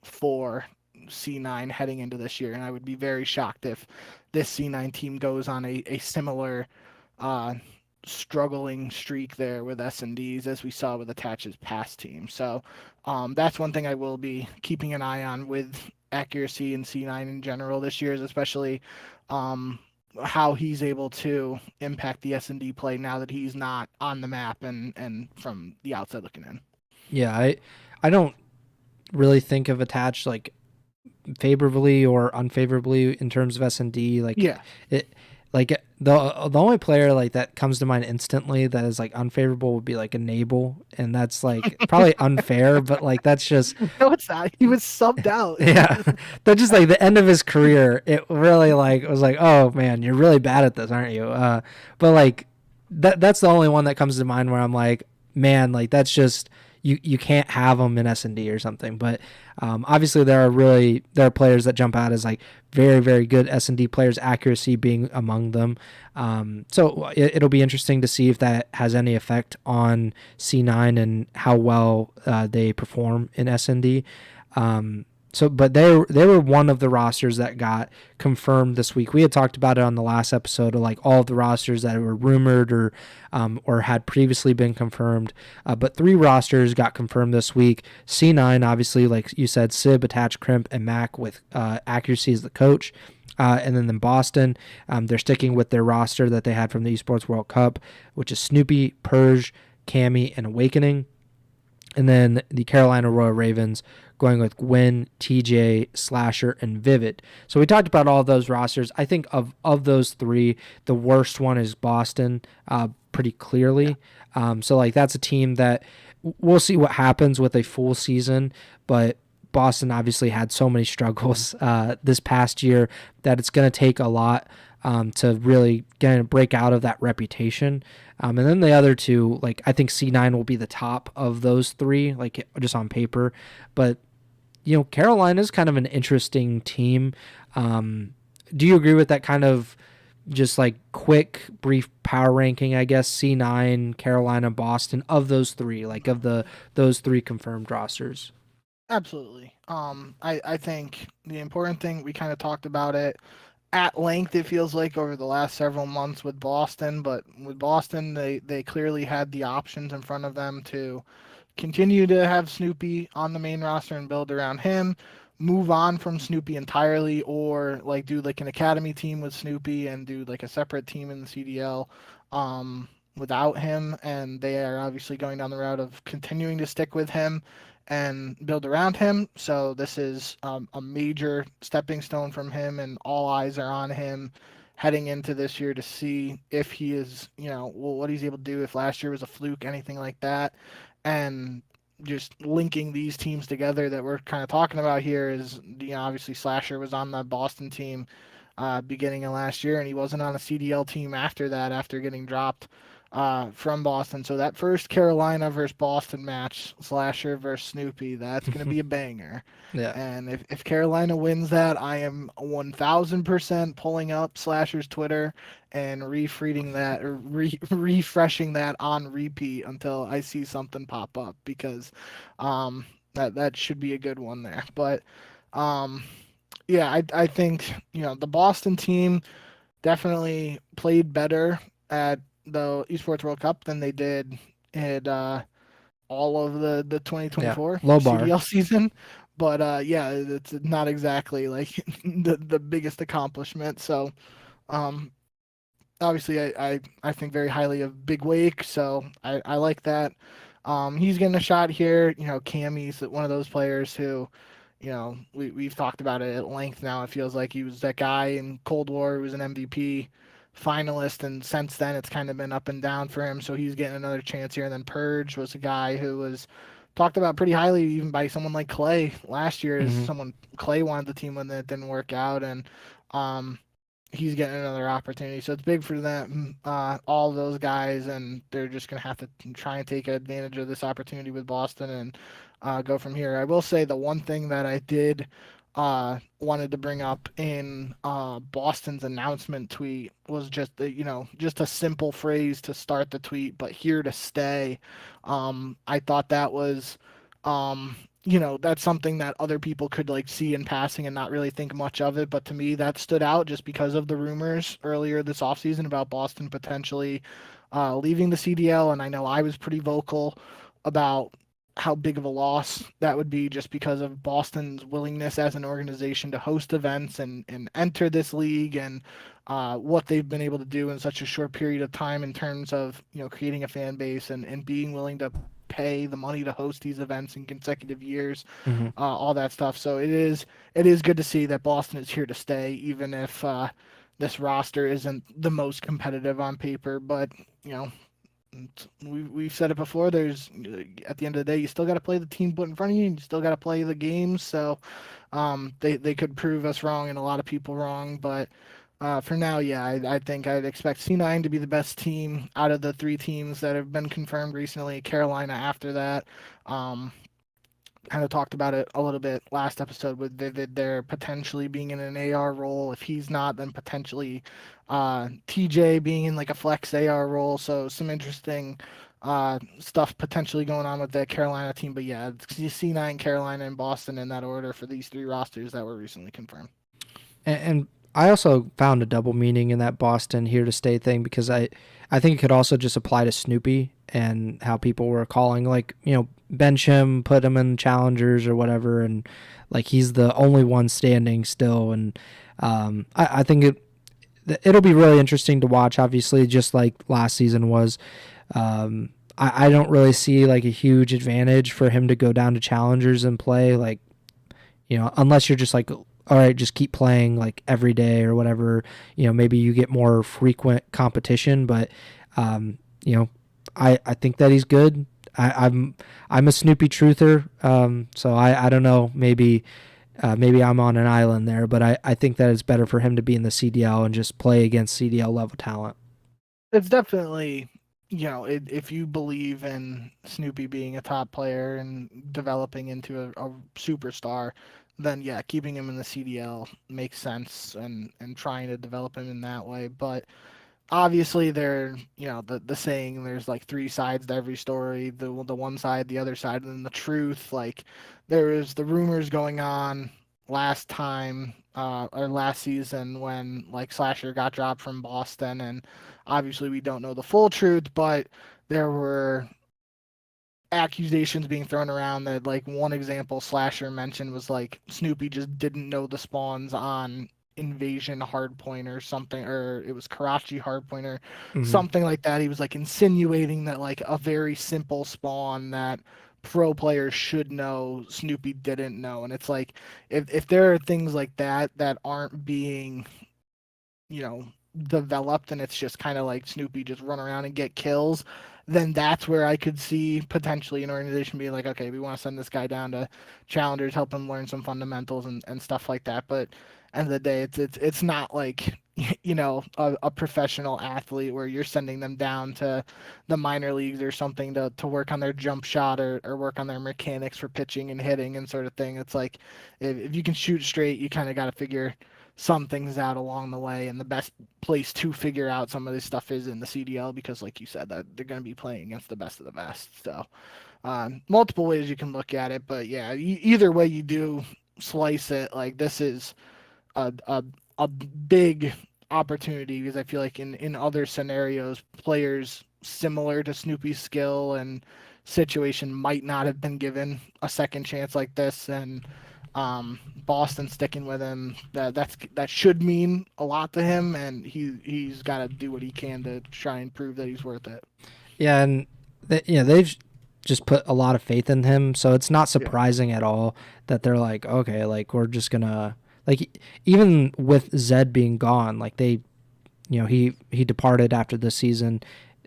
for C9 heading into this year. And I would be very shocked if this C9 team goes on a similar uh, struggling streak there with S&Ds as we saw with Attach's past team. So that's one thing I will be keeping an eye on with Accuracy and C9 in general this year, is especially um, how he's able to impact the S&D play now that he's not on the map and from the outside looking in. Yeah, I don't really think of Attach like favorably or unfavorably in terms of S&D. Like Yeah. it, like the only player like that comes to mind instantly that is like unfavorable would be like Enable, and that's like probably unfair, but like that's just No, it's not. He was subbed out. yeah, that's just like the end of his career. It really like was like, oh man, you're really bad at this, aren't you? But like that's the only one that comes to mind where I'm like, man, like that's just you can't have them in S&D or something. But obviously there are players that jump out as like very very good S&D players, Accuracy being among them. So it'll be interesting to see if that has any effect on C9 and how well they perform in S&D. But they were one of the rosters that got confirmed this week. We had talked about it on the last episode of like all of the rosters that were rumored or had previously been confirmed. But 3 rosters got confirmed this week. C9, obviously, like you said, Sib, Attach, Crimp, and Mac with Accuracy as the coach. And then in Boston, they're sticking with their roster that they had from the Esports World Cup, which is Snoopy, Purge, Cammy, and Awakening. And then the Carolina Royal Ravens going with Gwen, TJ, Slasher, and Vivid. So we talked about all of those rosters. I think of those 3, the worst one is Boston, pretty clearly. So like that's a team that we'll see what happens with a full season, but Boston obviously had so many struggles this past year that it's going to take a lot to really kind of break out of that reputation. And then the other 2, like I think C9 will be the top of those 3, like just on paper. But you know, Carolina is kind of an interesting team. Do you agree with that kind of just like quick, brief power ranking? I guess C9, Carolina, Boston of those 3, like of those 3 confirmed rosters. Absolutely. I think the important thing, we kind of talked about it at length, it feels like, over the last several months with Boston. But with Boston, they clearly had the options in front of them to continue to have Snoopy on the main roster and build around him, move on from Snoopy entirely, or like do like an academy team with Snoopy and do like a separate team in the CDL without him. And they are obviously going down the route of continuing to stick with him and build around him. So this is a major stepping stone from him, and all eyes are on him heading into this year to see if he is, what he's able to do, if last year was a fluke, anything like that. And just linking these teams together that we're kind of talking about here is, obviously Slasher was on the Boston team beginning of last year, and he wasn't on a CDL team after that, after getting dropped from Boston. So that first Carolina versus Boston match, Slasher versus Snoopy, that's going to be a banger. Yeah. And if Carolina wins that, I am 1000% pulling up Slasher's Twitter and refreeing that or refreshing that on repeat until I see something pop up because that should be a good one there. But um, yeah, I think the Boston team definitely played better at the Esports World Cup than they did at all of the Yeah. 2024 Low bar. CDL season. But yeah, it's not exactly like the biggest accomplishment. So um, obviously I think very highly of Big Wake, so I like that. He's getting a shot here. Cammy's one of those players who, we've talked about it at length now. It feels like he was that guy in Cold War who was an MVP finalist, and since then it's kind of been up and down for him. So he's getting another chance here. And then Purge was a guy who was talked about pretty highly even by someone like Clay last year as Hmm. someone Clay wanted the team when it didn't work out. And um he's getting another opportunity. So it's big for them, all of those guys, and they're just going to have to try and take advantage of this opportunity with Boston and go from here. I will say the one thing that I did wanted to bring up in Boston's announcement tweet was just just a simple phrase to start the tweet, but here to stay. I thought that was um, that's something that other people could like see in passing and not really think much of it. But to me, that stood out just because of the rumors earlier this offseason about Boston potentially leaving the CDL. And I know I was pretty vocal about how big of a loss that would be just because of Boston's willingness as an organization to host events and enter this league and what they've been able to do in such a short period of time in terms of creating a fan base and being willing to pay the money to host these events in consecutive years, Hmm. all that stuff. So it is good to see that Boston is here to stay, even if this roster isn't the most competitive on paper. But you know, we've said it before. There's at the end of the day, you still got to play the team put in front of you, and you still got to play the games. So they could prove us wrong and a lot of people wrong, but. For now, yeah, I think I'd expect C9 to be the best team out of the three teams that have been confirmed recently. Carolina after that. Um, Kind of talked about it a little bit last episode with Vivid there potentially being in an AR role. If he's not, then potentially TJ being in like a flex AR role. So some interesting stuff potentially going on with the Carolina team. But yeah, C9, Carolina, and Boston in that order for these three rosters that were recently confirmed. And I also found a double meaning in that Boston here to stay thing because I think it could also just apply to Snoopy and how people were calling like bench him, put him in challengers or whatever, and like he's the only one standing still. And I think it'll be really interesting to watch. Obviously, just like last season was. I don't really see like a huge advantage for him to go down to challengers and play like unless you're just like, all right, just keep playing like every day or whatever, maybe you get more frequent competition, but, um, you know, I think that he's good. I'm a Snoopy truther. So I don't know, maybe I'm on an island there, but I think that it's better for him to be in the CDL and just play against CDL level talent. It's definitely, if you believe in Snoopy being a top player and developing into a superstar, then yeah, keeping him in the CDL makes sense and trying to develop him in that way. But obviously, the saying there's like three sides to every story, the one side, the other side, and then the truth. Like there is the rumors going on last time or last season when like Slasher got dropped from Boston, and obviously we don't know the full truth, but there were accusations being thrown around that like one example Slasher mentioned was like Snoopy just didn't know the spawns on Invasion Hardpoint or something, or it was Karachi Hardpoint or Hmm. something like that. He was like insinuating that like a very simple spawn that pro players should know Snoopy didn't know. And it's like if there are things like that aren't being you know, developed and it's just kind of like Snoopy just run around and get kills, then that's where I could see potentially an organization being like, okay, we want to send this guy down to challengers, help him learn some fundamentals and stuff like that. But end of the day, it's not like a professional athlete where you're sending them down to the minor leagues or something to work on their jump shot or work on their mechanics for pitching and hitting and sort of thing. It's like if you can shoot straight, you kind of got to figure some things out along the way, and the best place to figure out some of this stuff is in the CDL because, like you said, that they're going to be playing against the best of the best. So multiple ways you can look at it, but yeah, either way you do slice it, like this is a big opportunity because I feel like in other scenarios, players similar to Snoopy's skill and situation might not have been given a second chance like this, and Boston sticking with him, that should mean a lot to him, and he's got to do what he can to try and prove that he's worth it. Yeah, and they've just put a lot of faith in him, so it's not surprising at all that they're like, okay, like we're just gonna, like, even with Zed being gone, like they, he departed after this season.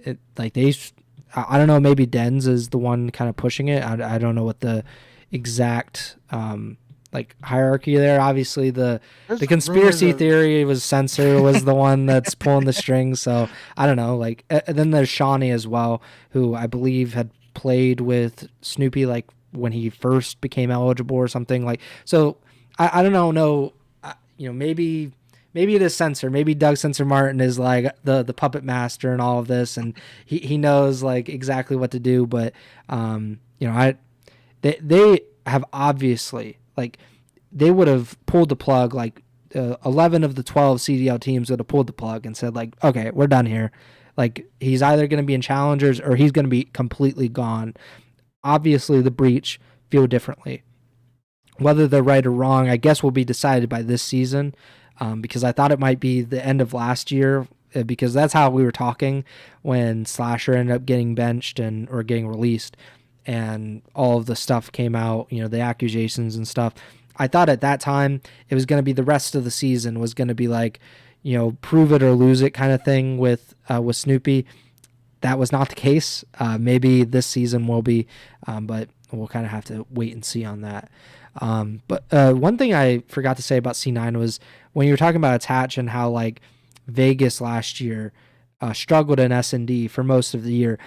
I don't know, maybe Dens is the one kind of pushing it. I don't know what the exact hierarchy there. Obviously the conspiracy theory was Censor was the one that's pulling the strings, so I don't know. Like, then there's Shawnee as well, who I believe had played with Snoopy like when he first became eligible or something. Like, so I don't know. Maybe it is Censor. Maybe Doug Censor Martin is like the puppet master and all of this, and he knows like exactly what to do. But they have obviously, like, they would have pulled the plug. Like 11 of the 12 CDL teams would have pulled the plug and said like, okay, we're done here. Like, he's either going to be in challengers or he's going to be completely gone. Obviously, the breach feel differently. Whether they're right or wrong, I guess will be decided by this season, because I thought it might be the end of last year, because that's how we were talking when Slasher ended up getting benched or getting released, and all of the stuff came out, the accusations and stuff. I thought at that time it was going to be the rest of the season was going to be like, prove it or lose it kind of thing with Snoopy. That was not the case. Maybe this season will be, but we'll kind of have to wait and see on that. But one thing I forgot to say about C9 was when you were talking about Attach and how like Vegas last year struggled in S&D for most of the year.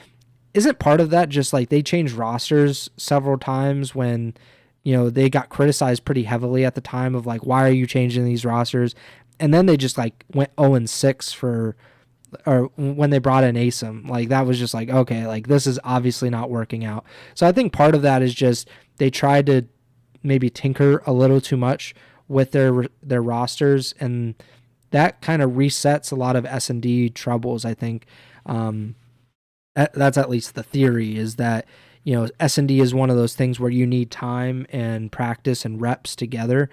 Isn't part of that just like they changed rosters several times when, they got criticized pretty heavily at the time of like, why are you changing these rosters? And then they just like went 0-6 or when they brought in ASIM. Like, that was just like, okay, like this is obviously not working out. So I think part of that is just they tried to maybe tinker a little too much with their rosters, and that kind of resets a lot of S&D troubles, I think. That's at least the theory, is that S&D is one of those things where you need time and practice and reps together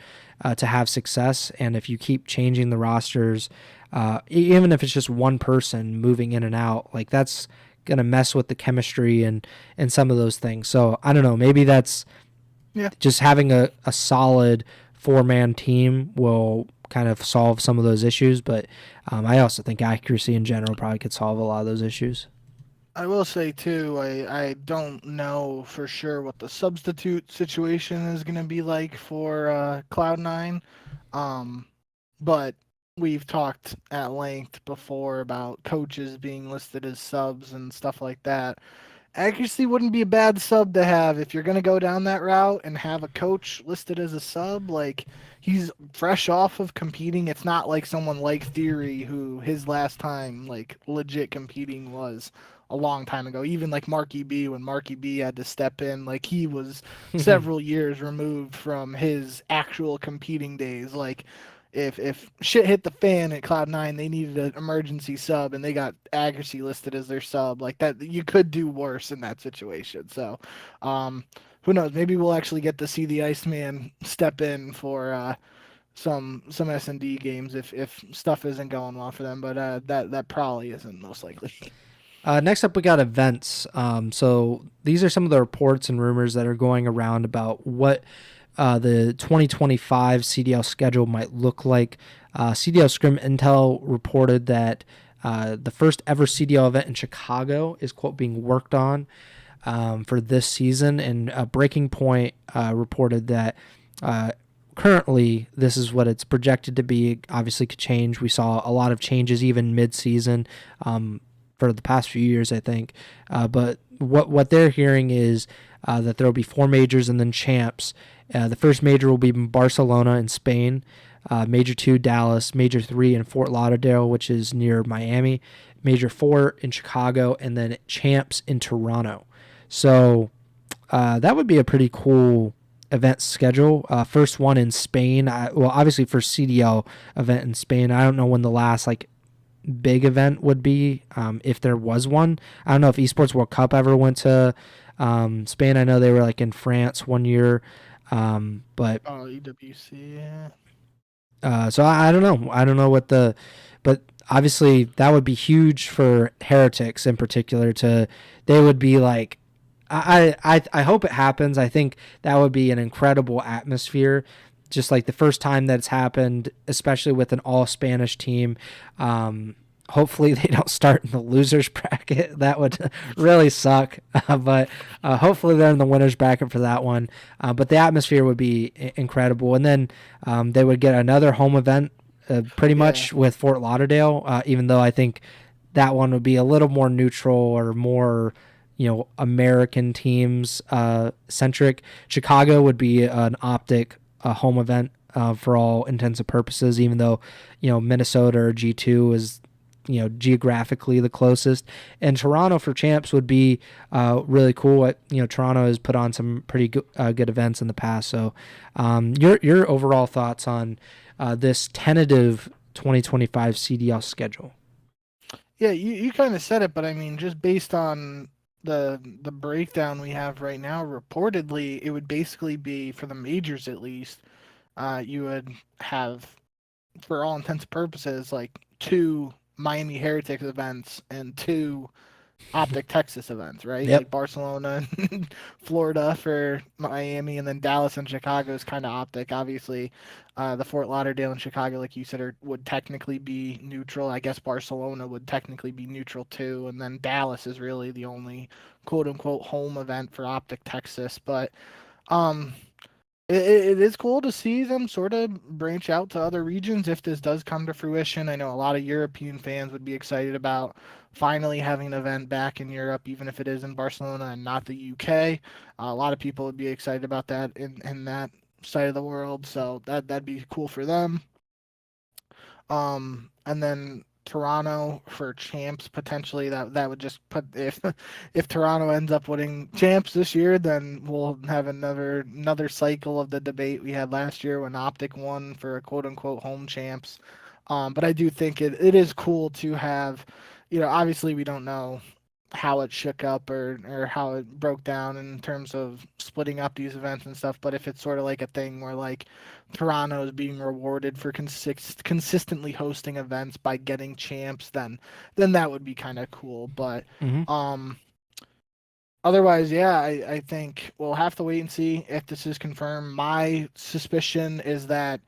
to have success. And if you keep changing the rosters, even if it's just one person moving in and out, like that's going to mess with the chemistry and some of those things. So I don't know, maybe that's just having a solid 4-man team will kind of solve some of those issues. But I also think accuracy in general probably could solve a lot of those issues. I will say too, I don't know for sure what the substitute situation is going to be like for Cloud9, but we've talked at length before about coaches being listed as subs and stuff like that. Accuracy wouldn't be a bad sub to have if you're going to go down that route and have a coach listed as a sub. Like, he's fresh off of competing. It's not like someone like Theory, who his last time like legit competing was a long time ago. Even like Marky B, when Marky B had to step in, like he was several years removed from his actual competing days. Like, if shit hit the fan at Cloud9, they needed an emergency sub and they got Accuracy listed as their sub, like that, you could do worse in that situation. So who knows, maybe we'll actually get to see the Iceman step in for some S&D games if stuff isn't going well for them, but that probably isn't most likely. Next up, we got events. So these are some of the reports and rumors that are going around about what the 2025 CDL schedule might look like. CDL Scrim Intel reported that the first ever CDL event in Chicago is, quote, being worked on for this season. And Breaking Point reported that currently this is what it's projected to be. It obviously could change. We saw a lot of changes even mid-season for the past few years, I think. But what they're hearing is that there will be 4 majors and then champs. The first major will be in Barcelona in Spain. Major 2, Dallas. Major 3 in Fort Lauderdale, which is near Miami. Major 4 in Chicago, and then champs in Toronto. So that would be a pretty cool event schedule. First one in Spain. Well, obviously first CDL event in Spain. I don't know when the last big event would be, if there was one. I don't know if Esports World Cup ever went to Spain. I know they were in France one year, but EWC, yeah. So I don't know. I don't know but obviously that would be huge for Heretics in particular. They would be I hope it happens. I think that would be an incredible atmosphere. Just the first time that it's happened, especially with an all Spanish team. Hopefully they don't start in the losers bracket. That would really suck. But hopefully they're in the winners bracket for that one. But the atmosphere would be incredible. And then they would get another home event pretty much with Fort Lauderdale, even though I think that one would be a little more neutral or more American teams centric. Chicago would be an Optic home event for all intents and purposes, even though Minnesota or G2 is geographically the closest. And Toronto for champs would be really cool. Toronto has put on some pretty good events in the past. So your overall thoughts on this tentative 2025 CDL schedule? Yeah, you kind of said it, but I mean, just based on the breakdown we have right now, reportedly it would basically be, for the majors at least, you would have, for all intents and purposes, 2 Miami Heretics events and 2 Optic Texas events, right? Yep. Barcelona and Florida for Miami, and then Dallas and Chicago is kind of Optic. Obviously, the Fort Lauderdale and Chicago, like you said, would technically be neutral. I guess Barcelona would technically be neutral too, and then Dallas is really the only quote-unquote home event for Optic Texas. But it is cool to see them sort of branch out to other regions if this does come to fruition. I know a lot of European fans would be excited about finally having an event back in Europe, even if it is in Barcelona and not the UK. A lot of people would be excited about that in that side of the world, so that'd be cool for them. And then Toronto for champs, potentially that would just put, if Toronto ends up winning champs this year, then we'll have another cycle of the debate we had last year when Optic won for a quote unquote home champs. But I do think it is cool to have, obviously we don't know how it shook up or how it broke down in terms of splitting up these events and stuff, but if it's sort of like a thing where Toronto is being rewarded for consistently hosting events by getting champs, then that would be kind of cool. But otherwise, yeah, I think we'll have to wait and see if this is confirmed. My suspicion is that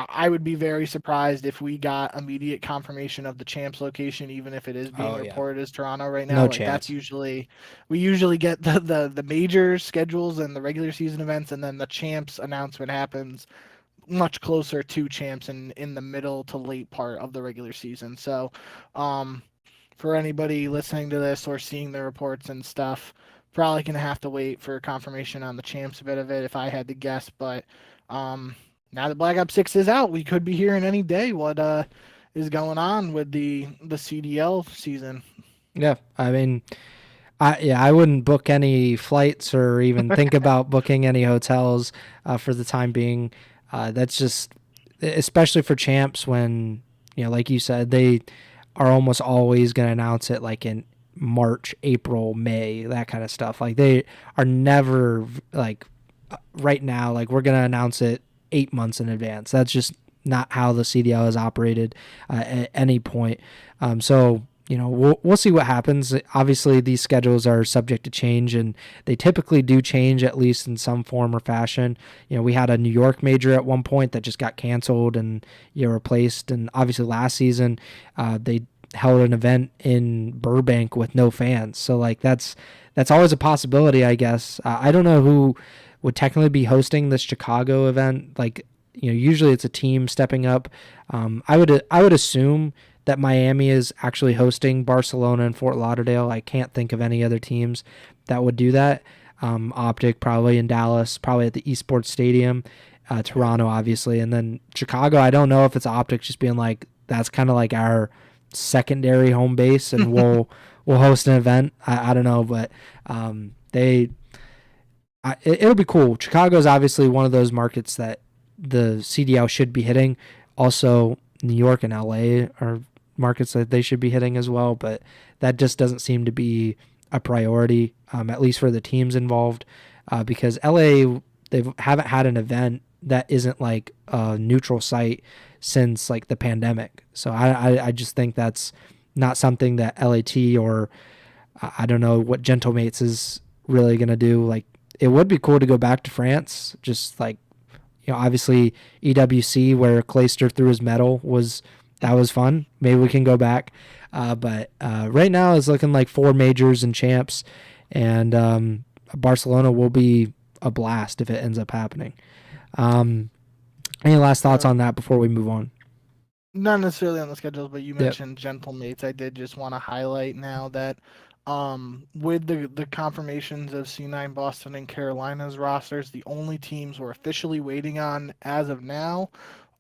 I would be very surprised if we got immediate confirmation of the champs location, even if it is being reported as Toronto right now. No chance. That's we usually get the major schedules and the regular season events, and then the champs announcement happens much closer to champs in the middle to late part of the regular season. So for anybody listening to this or seeing the reports and stuff, probably gonna have to wait for confirmation on the champs bit of it if I had to guess. But now that Black Ops 6 is out, we could be hearing any day what is going on with the CDL season. Yeah, I mean, I wouldn't book any flights or even think about booking any hotels for the time being. That's just, especially for champs, when like you said, they are almost always going to announce it in March, April, May, that kind of stuff. They are never right now, we're going to announce it 8 months in advance. That's just not how the CDL is operated at any point. So we'll see what happens. Obviously, these schedules are subject to change, and they typically do change at least in some form or fashion. We had a New York major at one point that just got canceled and replaced. And obviously, last season they held an event in Burbank with no fans. So that's always a possibility, I guess. I don't know who would technically be hosting this Chicago event. Like, usually it's a team stepping up. I would assume that Miami is actually hosting Barcelona and Fort Lauderdale. I can't think of any other teams that would do that. Optic probably in Dallas, probably at the Esports Stadium. Toronto, obviously, and then Chicago. I don't know if it's Optic just being like, that's kind of like our secondary home base, and we'll host an event. I don't know, but it'll be cool. Chicago is obviously one of those markets that the CDL should be hitting. Also, New York and LA are markets that they should be hitting as well, but that just doesn't seem to be a priority, at least for the teams involved, because LA, they haven't had an event that isn't like a neutral site since like the pandemic. So I just think that's not something that LAT or I don't know what Gentlemates is really going to do. Like, it would be cool to go back to France, just like, obviously EWC where Clayster threw his medal that was fun. Maybe we can go back. But right now it's looking like 4 majors and champs, and Barcelona will be a blast if it ends up happening. Any last thoughts on that before we move on? Not necessarily on the schedules, but you mentioned Gentlemates. I did just want to highlight now that with the confirmations of C9 Boston and Carolina's rosters, the only teams we're officially waiting on as of now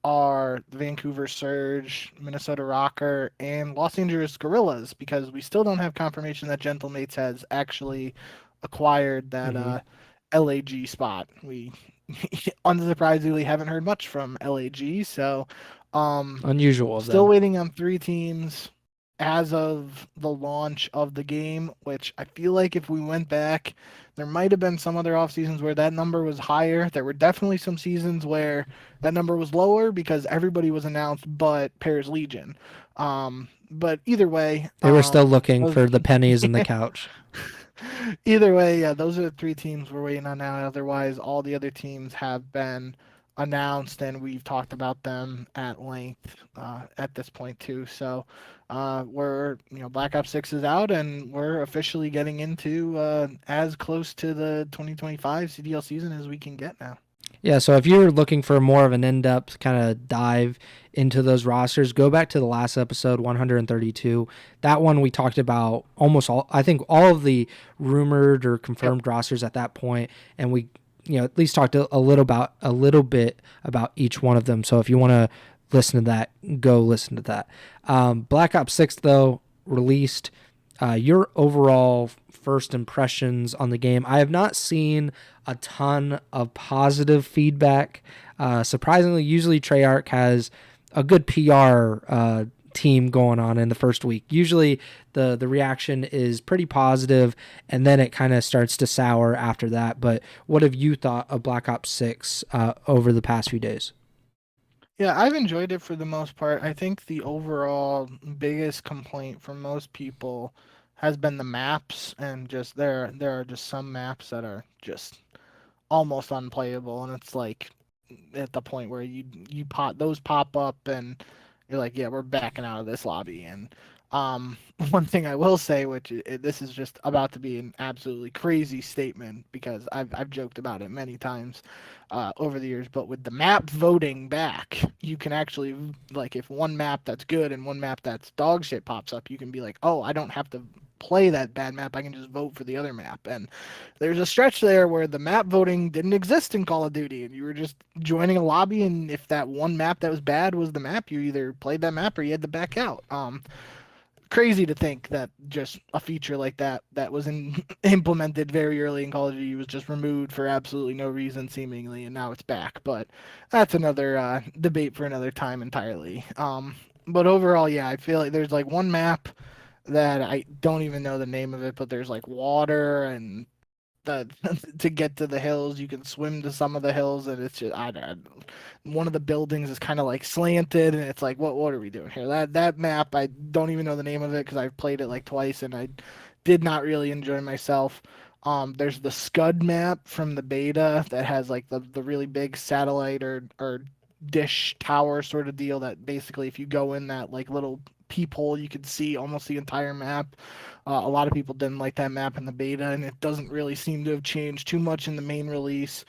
are the Vancouver Surge, Minnesota Rocker, and Los Angeles Gorillas, because we still don't have confirmation that Gentlemates has actually acquired that LAG spot. We unsurprisingly haven't heard much from LAG, so unusual. Still waiting on 3 teams as of the launch of the game, which I feel like if we went back, there might have been some other off seasons where that number was higher. There were definitely some seasons where that number was lower because everybody was announced but Paris Legion. But either way, they were still looking for the pennies in the couch. Either way, yeah, those are the 3 teams we're waiting on now. Otherwise, all the other teams have been announced, and we've talked about them at length at this point too. So we're Black Ops 6 is out, and we're officially getting into as close to the 2025 CDL season as we can get now. Yeah, so if you're looking for more of an in-depth kind of dive into those rosters, go back to the last episode, 132. That one we talked about almost all, I think all of the rumored or confirmed rosters at that point, and we at least talked a little bit about each one of them. So if you want to listen to that, go listen to that. Black Ops 6 though released. Your overall first impressions on the game? I have not seen a ton of positive feedback. Surprisingly, usually Treyarch has a good PR team going on in the first week. Usually the reaction is pretty positive, and then it kind of starts to sour after that. But what have you thought of Black Ops 6 over the past few days? Yeah, I've enjoyed it for the most part. I think the overall biggest complaint from most people has been the maps, and just there are just some maps that are just almost unplayable, and it's like at the point where you pop up and you're like, yeah, we're backing out of this lobby. And one thing I will say, which this is just about to be an absolutely crazy statement because I've joked about it many times over the years, but with the map voting back, you can actually, like, if one map that's good and one map that's dog shit pops up, you can be like, oh, I don't have to play that bad map, I can just vote for the other map. And there's a stretch there where the map voting didn't exist in Call of Duty, and you were just joining a lobby, and if that one map that was bad was the map, you either played that map or you had to back out. Crazy to think that just a feature like that was implemented very early in Call of Duty was just removed for absolutely no reason seemingly, and now it's back. But that's another debate for another time entirely. But overall, yeah, I feel like there's like one map that I don't even know the name of it, but there's like water, and to get to the hills, you can swim to some of the hills, and it's just one of the buildings is kind of like slanted, and it's like, what are we doing here? That map, I don't even know the name of it because I've played it like twice, and I did not really enjoy myself. There's the Scud map from the beta that has like the really big satellite or dish tower sort of deal that basically if you go in that like little peephole. You could see almost the entire map. A lot of people didn't like that map in the beta, and it doesn't really seem to have changed too much in the main release.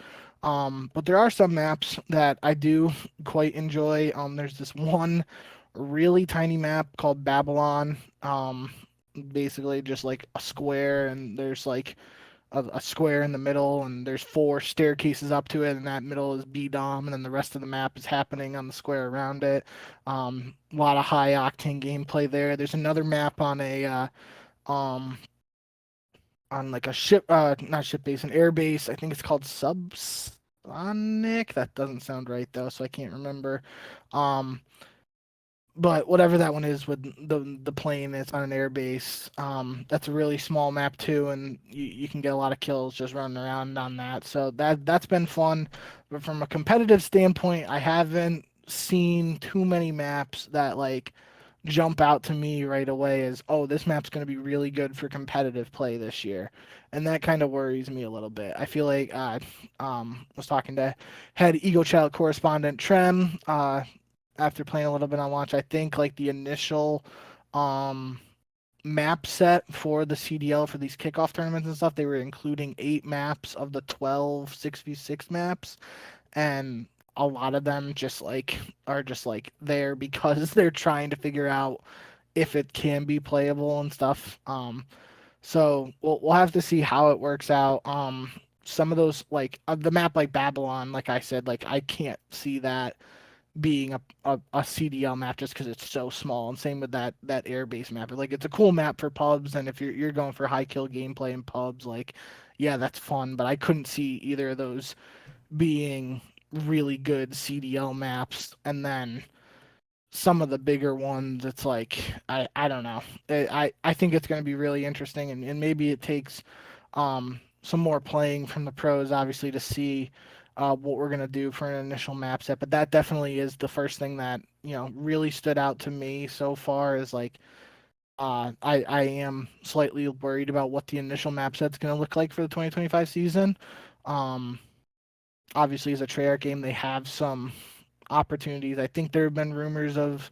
But there are some maps that I do quite enjoy. There's this one really tiny map called Babylon. Basically just like a square, and there's like a square in the middle, and there's four staircases up to it, and that middle is B Dom, and then the rest of the map is happening on the square around it. A lot of high octane gameplay there. There's another map um on like a ship, not ship base, an air base. I think it's called Subsonic. That doesn't sound right though, so I can't remember. Um, but whatever that one is with the plane, it's on an air base. That's a really small map too, and you can get a lot of kills just running around on that. So that's been fun. But from a competitive standpoint, I haven't seen too many maps that like jump out to me right away as, oh, this map's going to be really good for competitive play this year. And that kind of worries me a little bit. I feel like was talking to head Ego Chall correspondent Trem after playing a little bit on launch. I think like the initial um, map set for the CDL for these kickoff tournaments and stuff, they were including 8 maps of the 12 6v6 maps, and a lot of them just like are just like there because they're trying to figure out if it can be playable and stuff. So we'll have to see how it works out. Some of those like the map like Babylon, like I said, like I can't see that being a CDL map just because it's so small. And same with that airbase map. Like it's a cool map for pubs, and if you're going for high kill gameplay in pubs, like yeah, that's fun. But I couldn't see either of those being really good CDL maps. And then some of the bigger ones, it's like I don't know. I think it's going to be really interesting, and maybe it takes some more playing from the pros, obviously, to see what we're going to do for an initial map set. But that definitely is the first thing that really stood out to me so far, is like I am slightly worried about what the initial map set's going to look like for the 2025 season. Um, Obviously, as a Treyarch game, they have some opportunities. I think there have been rumors of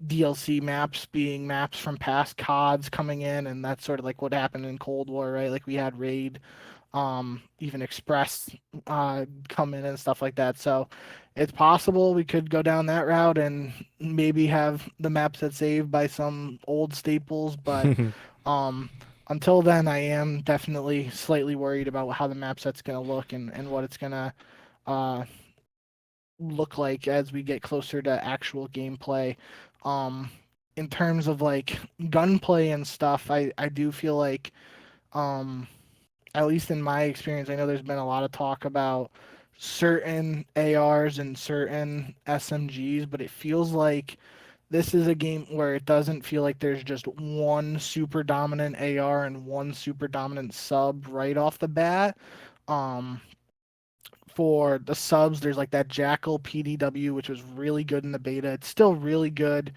DLC maps being maps from past CODs coming in, and that's sort of like what happened in Cold War, right? Like we had Raid, even Express come in and stuff like that. So it's possible we could go down that route and maybe have the map set saved by some old staples, but um, until then, I am definitely slightly worried about how the map set's going to look, and what it's going to uh, look like as we get closer to actual gameplay. Um, in terms of like gunplay and stuff, I do feel like, um, at least in my experience, I know there's been a lot of talk about certain ARs and certain SMGs, but it feels like this is a game where it doesn't feel like there's just one super dominant AR and one super dominant sub right off the bat. Um, for the subs, there's like that Jackal PDW, which was really good in the beta. It's still really good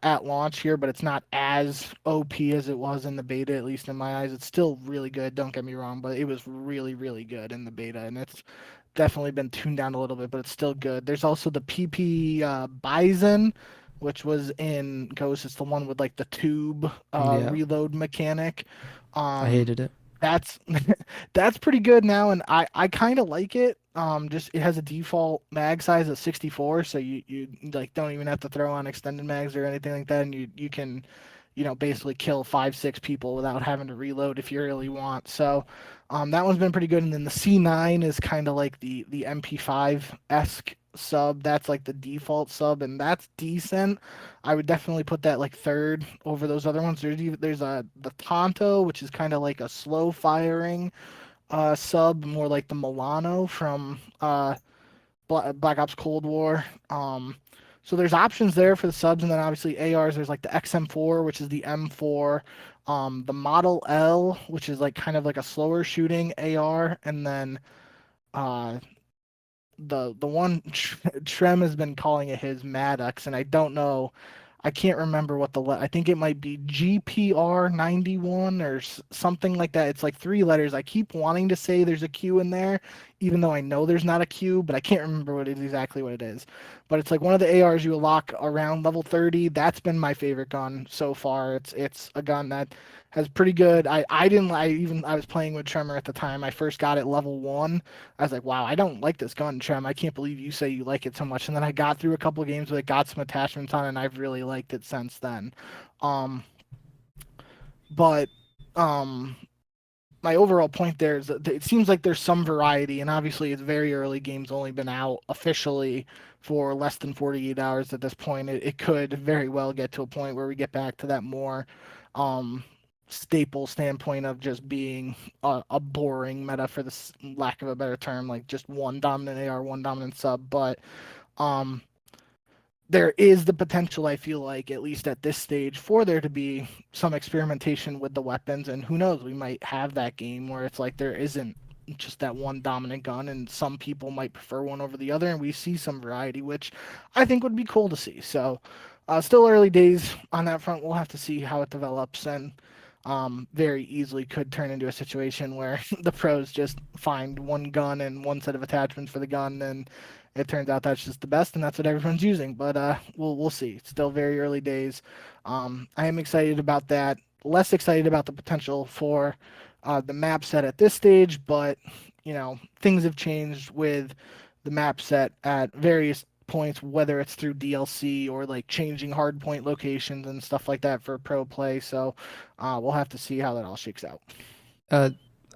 at launch here, but it's not as OP as it was in the beta, at least in my eyes. It's still really good, don't get me wrong, but it was really, really good in the beta, and it's definitely been tuned down a little bit, but it's still good. There's also the PP Bison, which was in Ghost. It's the one with like the tube Yeah, reload mechanic. I Um, hated it. that's that's pretty good now, and I kind of like it. Just it has a default mag size of 64, so you like don't even have to throw on extended mags or anything like that, and you can, basically kill 5 6 people without having to reload if you really want. So, that one's been pretty good. And then the C9 is kind of like the MP5 esque sub. That's like the default sub, and that's decent. I would definitely put that like third over those other ones. There's the Tonto, which is kind of like a slow firing sub, more like the Milano from Black Ops Cold War. So there's options there for the subs, and then obviously ARs. There's like the XM4, which is the M4, the Model L, which is like kind of like a slower shooting AR, and then uh, the one Trem has been calling it his Maddox, and I don't know. I can't remember what I think it might be GPR 91 or something like that. It's like 3 letters. I keep wanting to say there's a Q in there, even though I know there's not a Q, but I can't remember exactly what it is. But it's like one of the ARs you unlock around level 30. That's been my favorite gun so far. It's a gun that has pretty good. I didn't I was playing with Tremor at the time. I first got it level 1. I was like, wow, I don't like this gun, Trem. I can't believe you say you like it so much. And then I got through a couple of games with it, got some attachments on it, and I've really liked it since then. Um, but um, my overall point there is that it seems like there's some variety, and obviously it's very early. Game's only been out officially for less than 48 hours at this point. It could very well get to a point where we get back to that more um, staple standpoint of just being a boring meta, for the lack of a better term, like just one dominant AR, one dominant sub. But um, there is the potential, I feel like, at least at this stage, for there to be some experimentation with the weapons. And who knows, we might have that game where it's like there isn't just that one dominant gun, and some people might prefer one over the other, and we see some variety, which I think would be cool to see. So, still early days on that front. We'll have to see how it develops, and very easily could turn into a situation where the pros just find one gun and one set of attachments for the gun, and it turns out that's just the best, and that's what everyone's using. But we'll see. It's still very early days. I am excited about that. Less excited about the potential for the map set at this stage, but things have changed with the map set at various points, whether it's through DLC or like changing hardpoint locations and stuff like that for pro play. So we'll have to see how that all shakes out. I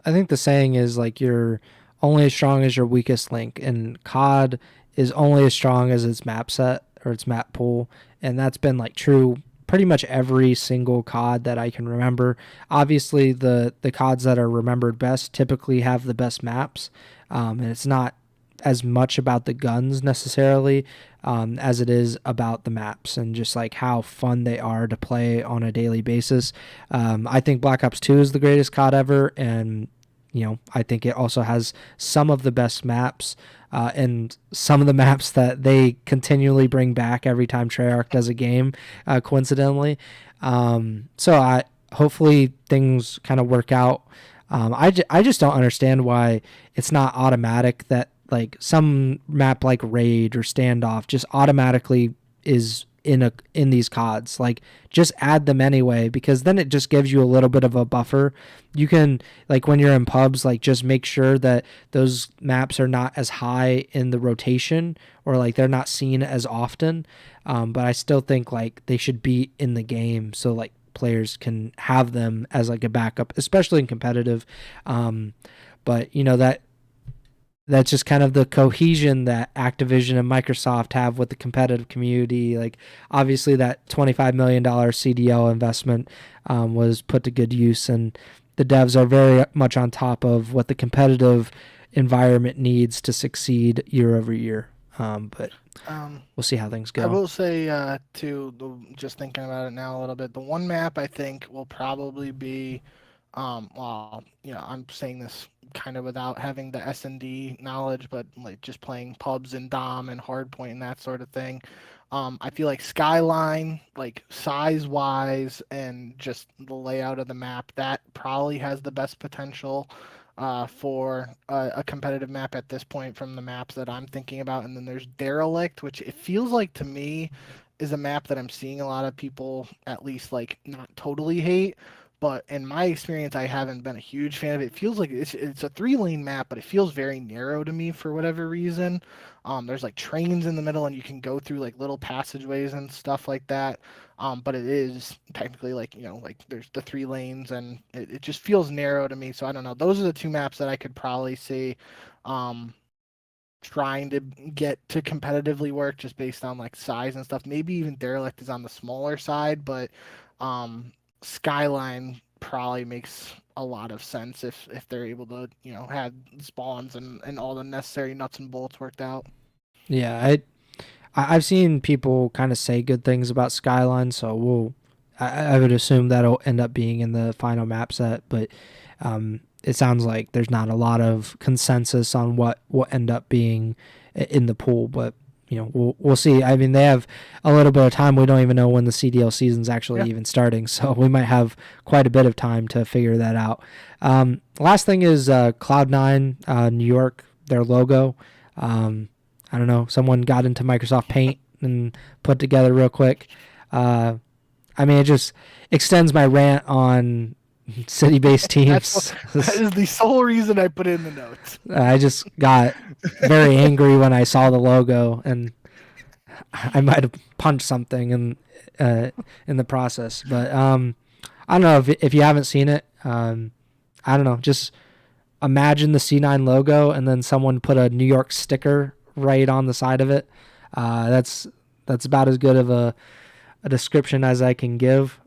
think the saying is like you're only as strong as your weakest link, and COD is only as strong as its map set or its map pool, and that's been like true pretty much every single COD that I can remember. Obviously, the CODs that are remembered best typically have the best maps, and it's not as much about the guns necessarily as it is about the maps and just like how fun they are to play on a daily basis. I think Black Ops 2 is the greatest COD ever, and I think it also has some of the best maps and some of the maps that they continually bring back every time Treyarch does a game, coincidentally. So hopefully things kind of work out. I just don't understand why it's not automatic that like some map like Raid or Standoff just automatically is in these CODs. Like just add them anyway, because then it just gives you a little bit of a buffer. You can, like when you're in pubs, like just make sure that those maps are not as high in the rotation or like they're not seen as often. But I still think like they should be in the game so like players can have them as like a backup, especially in competitive. But that's just kind of the cohesion that Activision and Microsoft have with the competitive community. Like, obviously, that $25 million CDL investment was put to good use, and the devs are very much on top of what the competitive environment needs to succeed year over year. But we'll see how things go. I will say, just thinking about it now a little bit, the one map I think will probably be, I'm saying this kind of without having the S&D knowledge, but like just playing pubs and Dom and Hardpoint and that sort of thing. I feel like Skyline, like size-wise and just the layout of the map, that probably has the best potential for a competitive map at this point from the maps that I'm thinking about. And then there's Derelict, which it feels like to me is a map that I'm seeing a lot of people at least like not totally hate. But in my experience, I haven't been a huge fan of it. It feels like it's a 3-lane map, but it feels very narrow to me for whatever reason. There's like trains in the middle, and you can go through like little passageways and stuff like that. But it is technically like like there's the 3 lanes, and it just feels narrow to me. So I don't know. Those are the 2 maps that I could probably see trying to get to competitively work just based on like size and stuff. Maybe even Derelict is on the smaller side, but Skyline probably makes a lot of sense if they're able to have spawns and all the necessary nuts and bolts worked out. Yeah, I've seen people kind of say good things about Skyline, so I would assume that'll end up being in the final map set, but it sounds like there's not a lot of consensus on what will end up being in the pool, but we'll see. I mean, they have a little bit of time. We don't even know when the CDL season's actually even starting, so we might have quite a bit of time to figure that out. Last thing is Cloud9, New York. their logo. I don't know. Someone got into Microsoft Paint and put together real quick. I mean, it just extends my rant on city-based teams. That is the sole reason I put it in the notes. I just got very angry when I saw the logo, and I might have punched something in the process. But I don't know if you haven't seen it. I don't know. Just imagine the C9 logo, and then someone put a New York sticker right on the side of it. That's about as good of a description as I can give.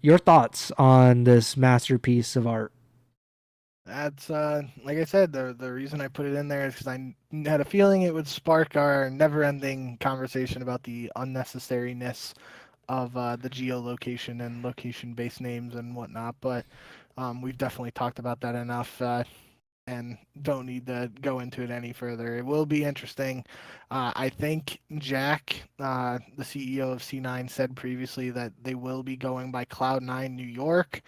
Your thoughts on this masterpiece of art? That's like I said, the reason I put it in there is because I had a feeling it would spark our never-ending conversation about the unnecessariness of the geolocation and location-based names and whatnot. But we've definitely talked about that enough, and don't need to go into it any further. It will be interesting. I think Jack, the CEO of C9, said previously that they will be going by Cloud9 New York.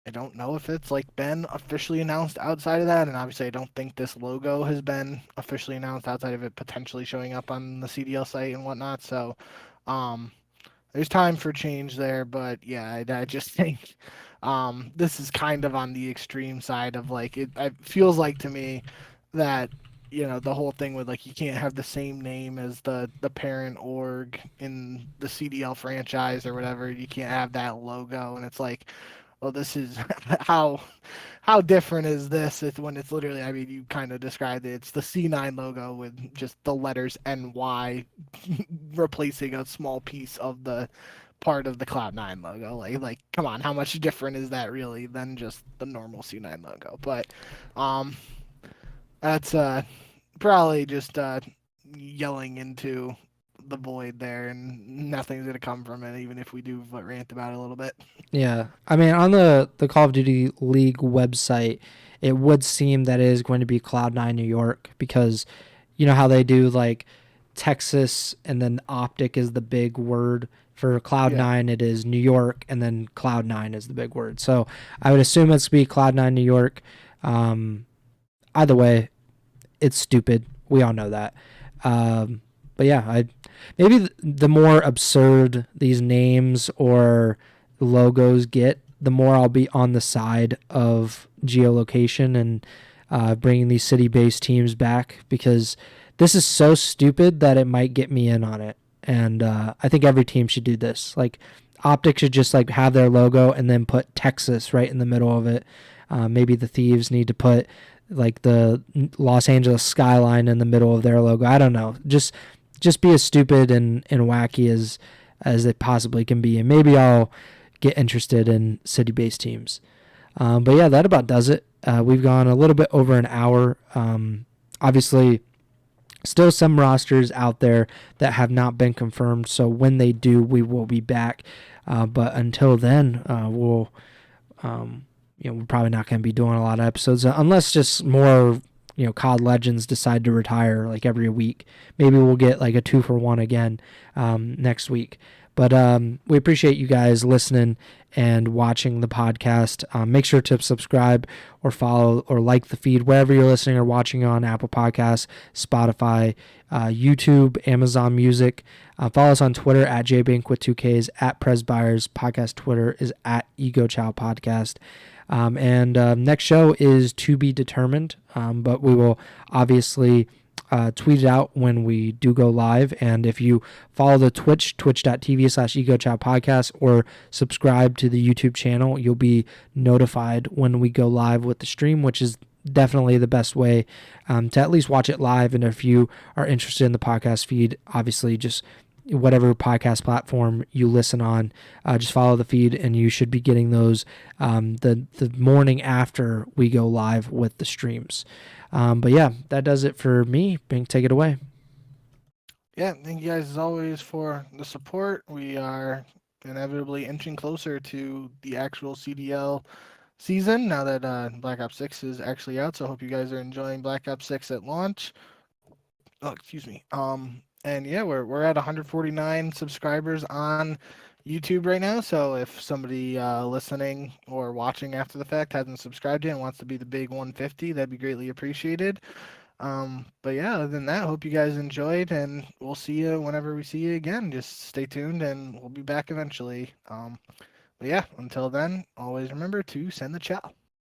I don't know if it's like been officially announced outside of that, and obviously I don't think this logo has been officially announced outside of it potentially showing up on the CDL site and whatnot. So, there's time for change there, but yeah, I just think this is kind of on the extreme side of like it feels like to me that the whole thing with like you can't have the same name as the parent org in the CDL franchise or whatever. You can't have that logo, and it's like, well, this is how different is this? It's when it's literally, I mean, you kind of described it. It's the C9 logo with just the letters NY replacing a small piece of the part of the Cloud9 logo. Like, come on, how much different is that really than just the normal C9 logo? But that's probably just yelling into the void there, and nothing's gonna come from it, even if we do rant about it a little bit. Yeah, I mean, on the Call of Duty League website, it would seem that it is going to be Cloud9 New York, because you know how they do like Texas and then Optic is the big word. For Cloud9, it is New York, and then Cloud9 is the big word. So I would assume it's be Cloud9 New York. Either way, it's stupid. We all know that. But yeah, maybe the more absurd these names or logos get, the more I'll be on the side of geolocation and bringing these city-based teams back, because this is so stupid that it might get me in on it. And I think every team should do this. Like, Optic should just like have their logo and then put Texas right in the middle of it. Maybe the Thieves need to put like the Los Angeles skyline in the middle of their logo. I don't know. Just be as stupid and wacky as it possibly can be, and maybe I'll get interested in city-based teams. But yeah, that about does it. We've gone a little bit over an hour. Obviously, still some rosters out there that have not been confirmed, so when they do, we will be back. But until then, we're probably not going to be doing a lot of episodes unless just more COD Legends decide to retire like every week. Maybe we'll get like a 2-for-1 again next week. But we appreciate you guys listening and watching the podcast. Make sure to subscribe or follow or like the feed wherever you're listening or watching on Apple Podcasts, Spotify, YouTube, Amazon Music. Follow us on Twitter at jbink with 2Ks, at Pres Byers. Podcast Twitter is at Ego Chall Podcast. And next show is to be determined, but we will obviously tweet it out when we do go live. And if you follow the twitch.tv/Ego Chall Podcast, or subscribe to the YouTube channel, you'll be notified when we go live with the stream, which is definitely the best way to at least watch it live. And if you are interested in the podcast feed, obviously just whatever podcast platform you listen on, just follow the feed, and you should be getting those the morning after we go live with the streams. But yeah, that does it for me. Bink, take it away. Yeah, thank you guys as always for the support. We are inevitably inching closer to the actual CDL season now that Black Ops 6 is actually out. So I hope you guys are enjoying Black Ops 6 at launch. Oh, excuse me. And yeah, we're at 149 subscribers on YouTube right now. So if somebody listening or watching after the fact hasn't subscribed yet and wants to be the big 150, that'd be greatly appreciated. But yeah, other than that, hope you guys enjoyed, and we'll see you whenever we see you again. Just stay tuned, and we'll be back eventually. But yeah, until then, always remember to send the chow.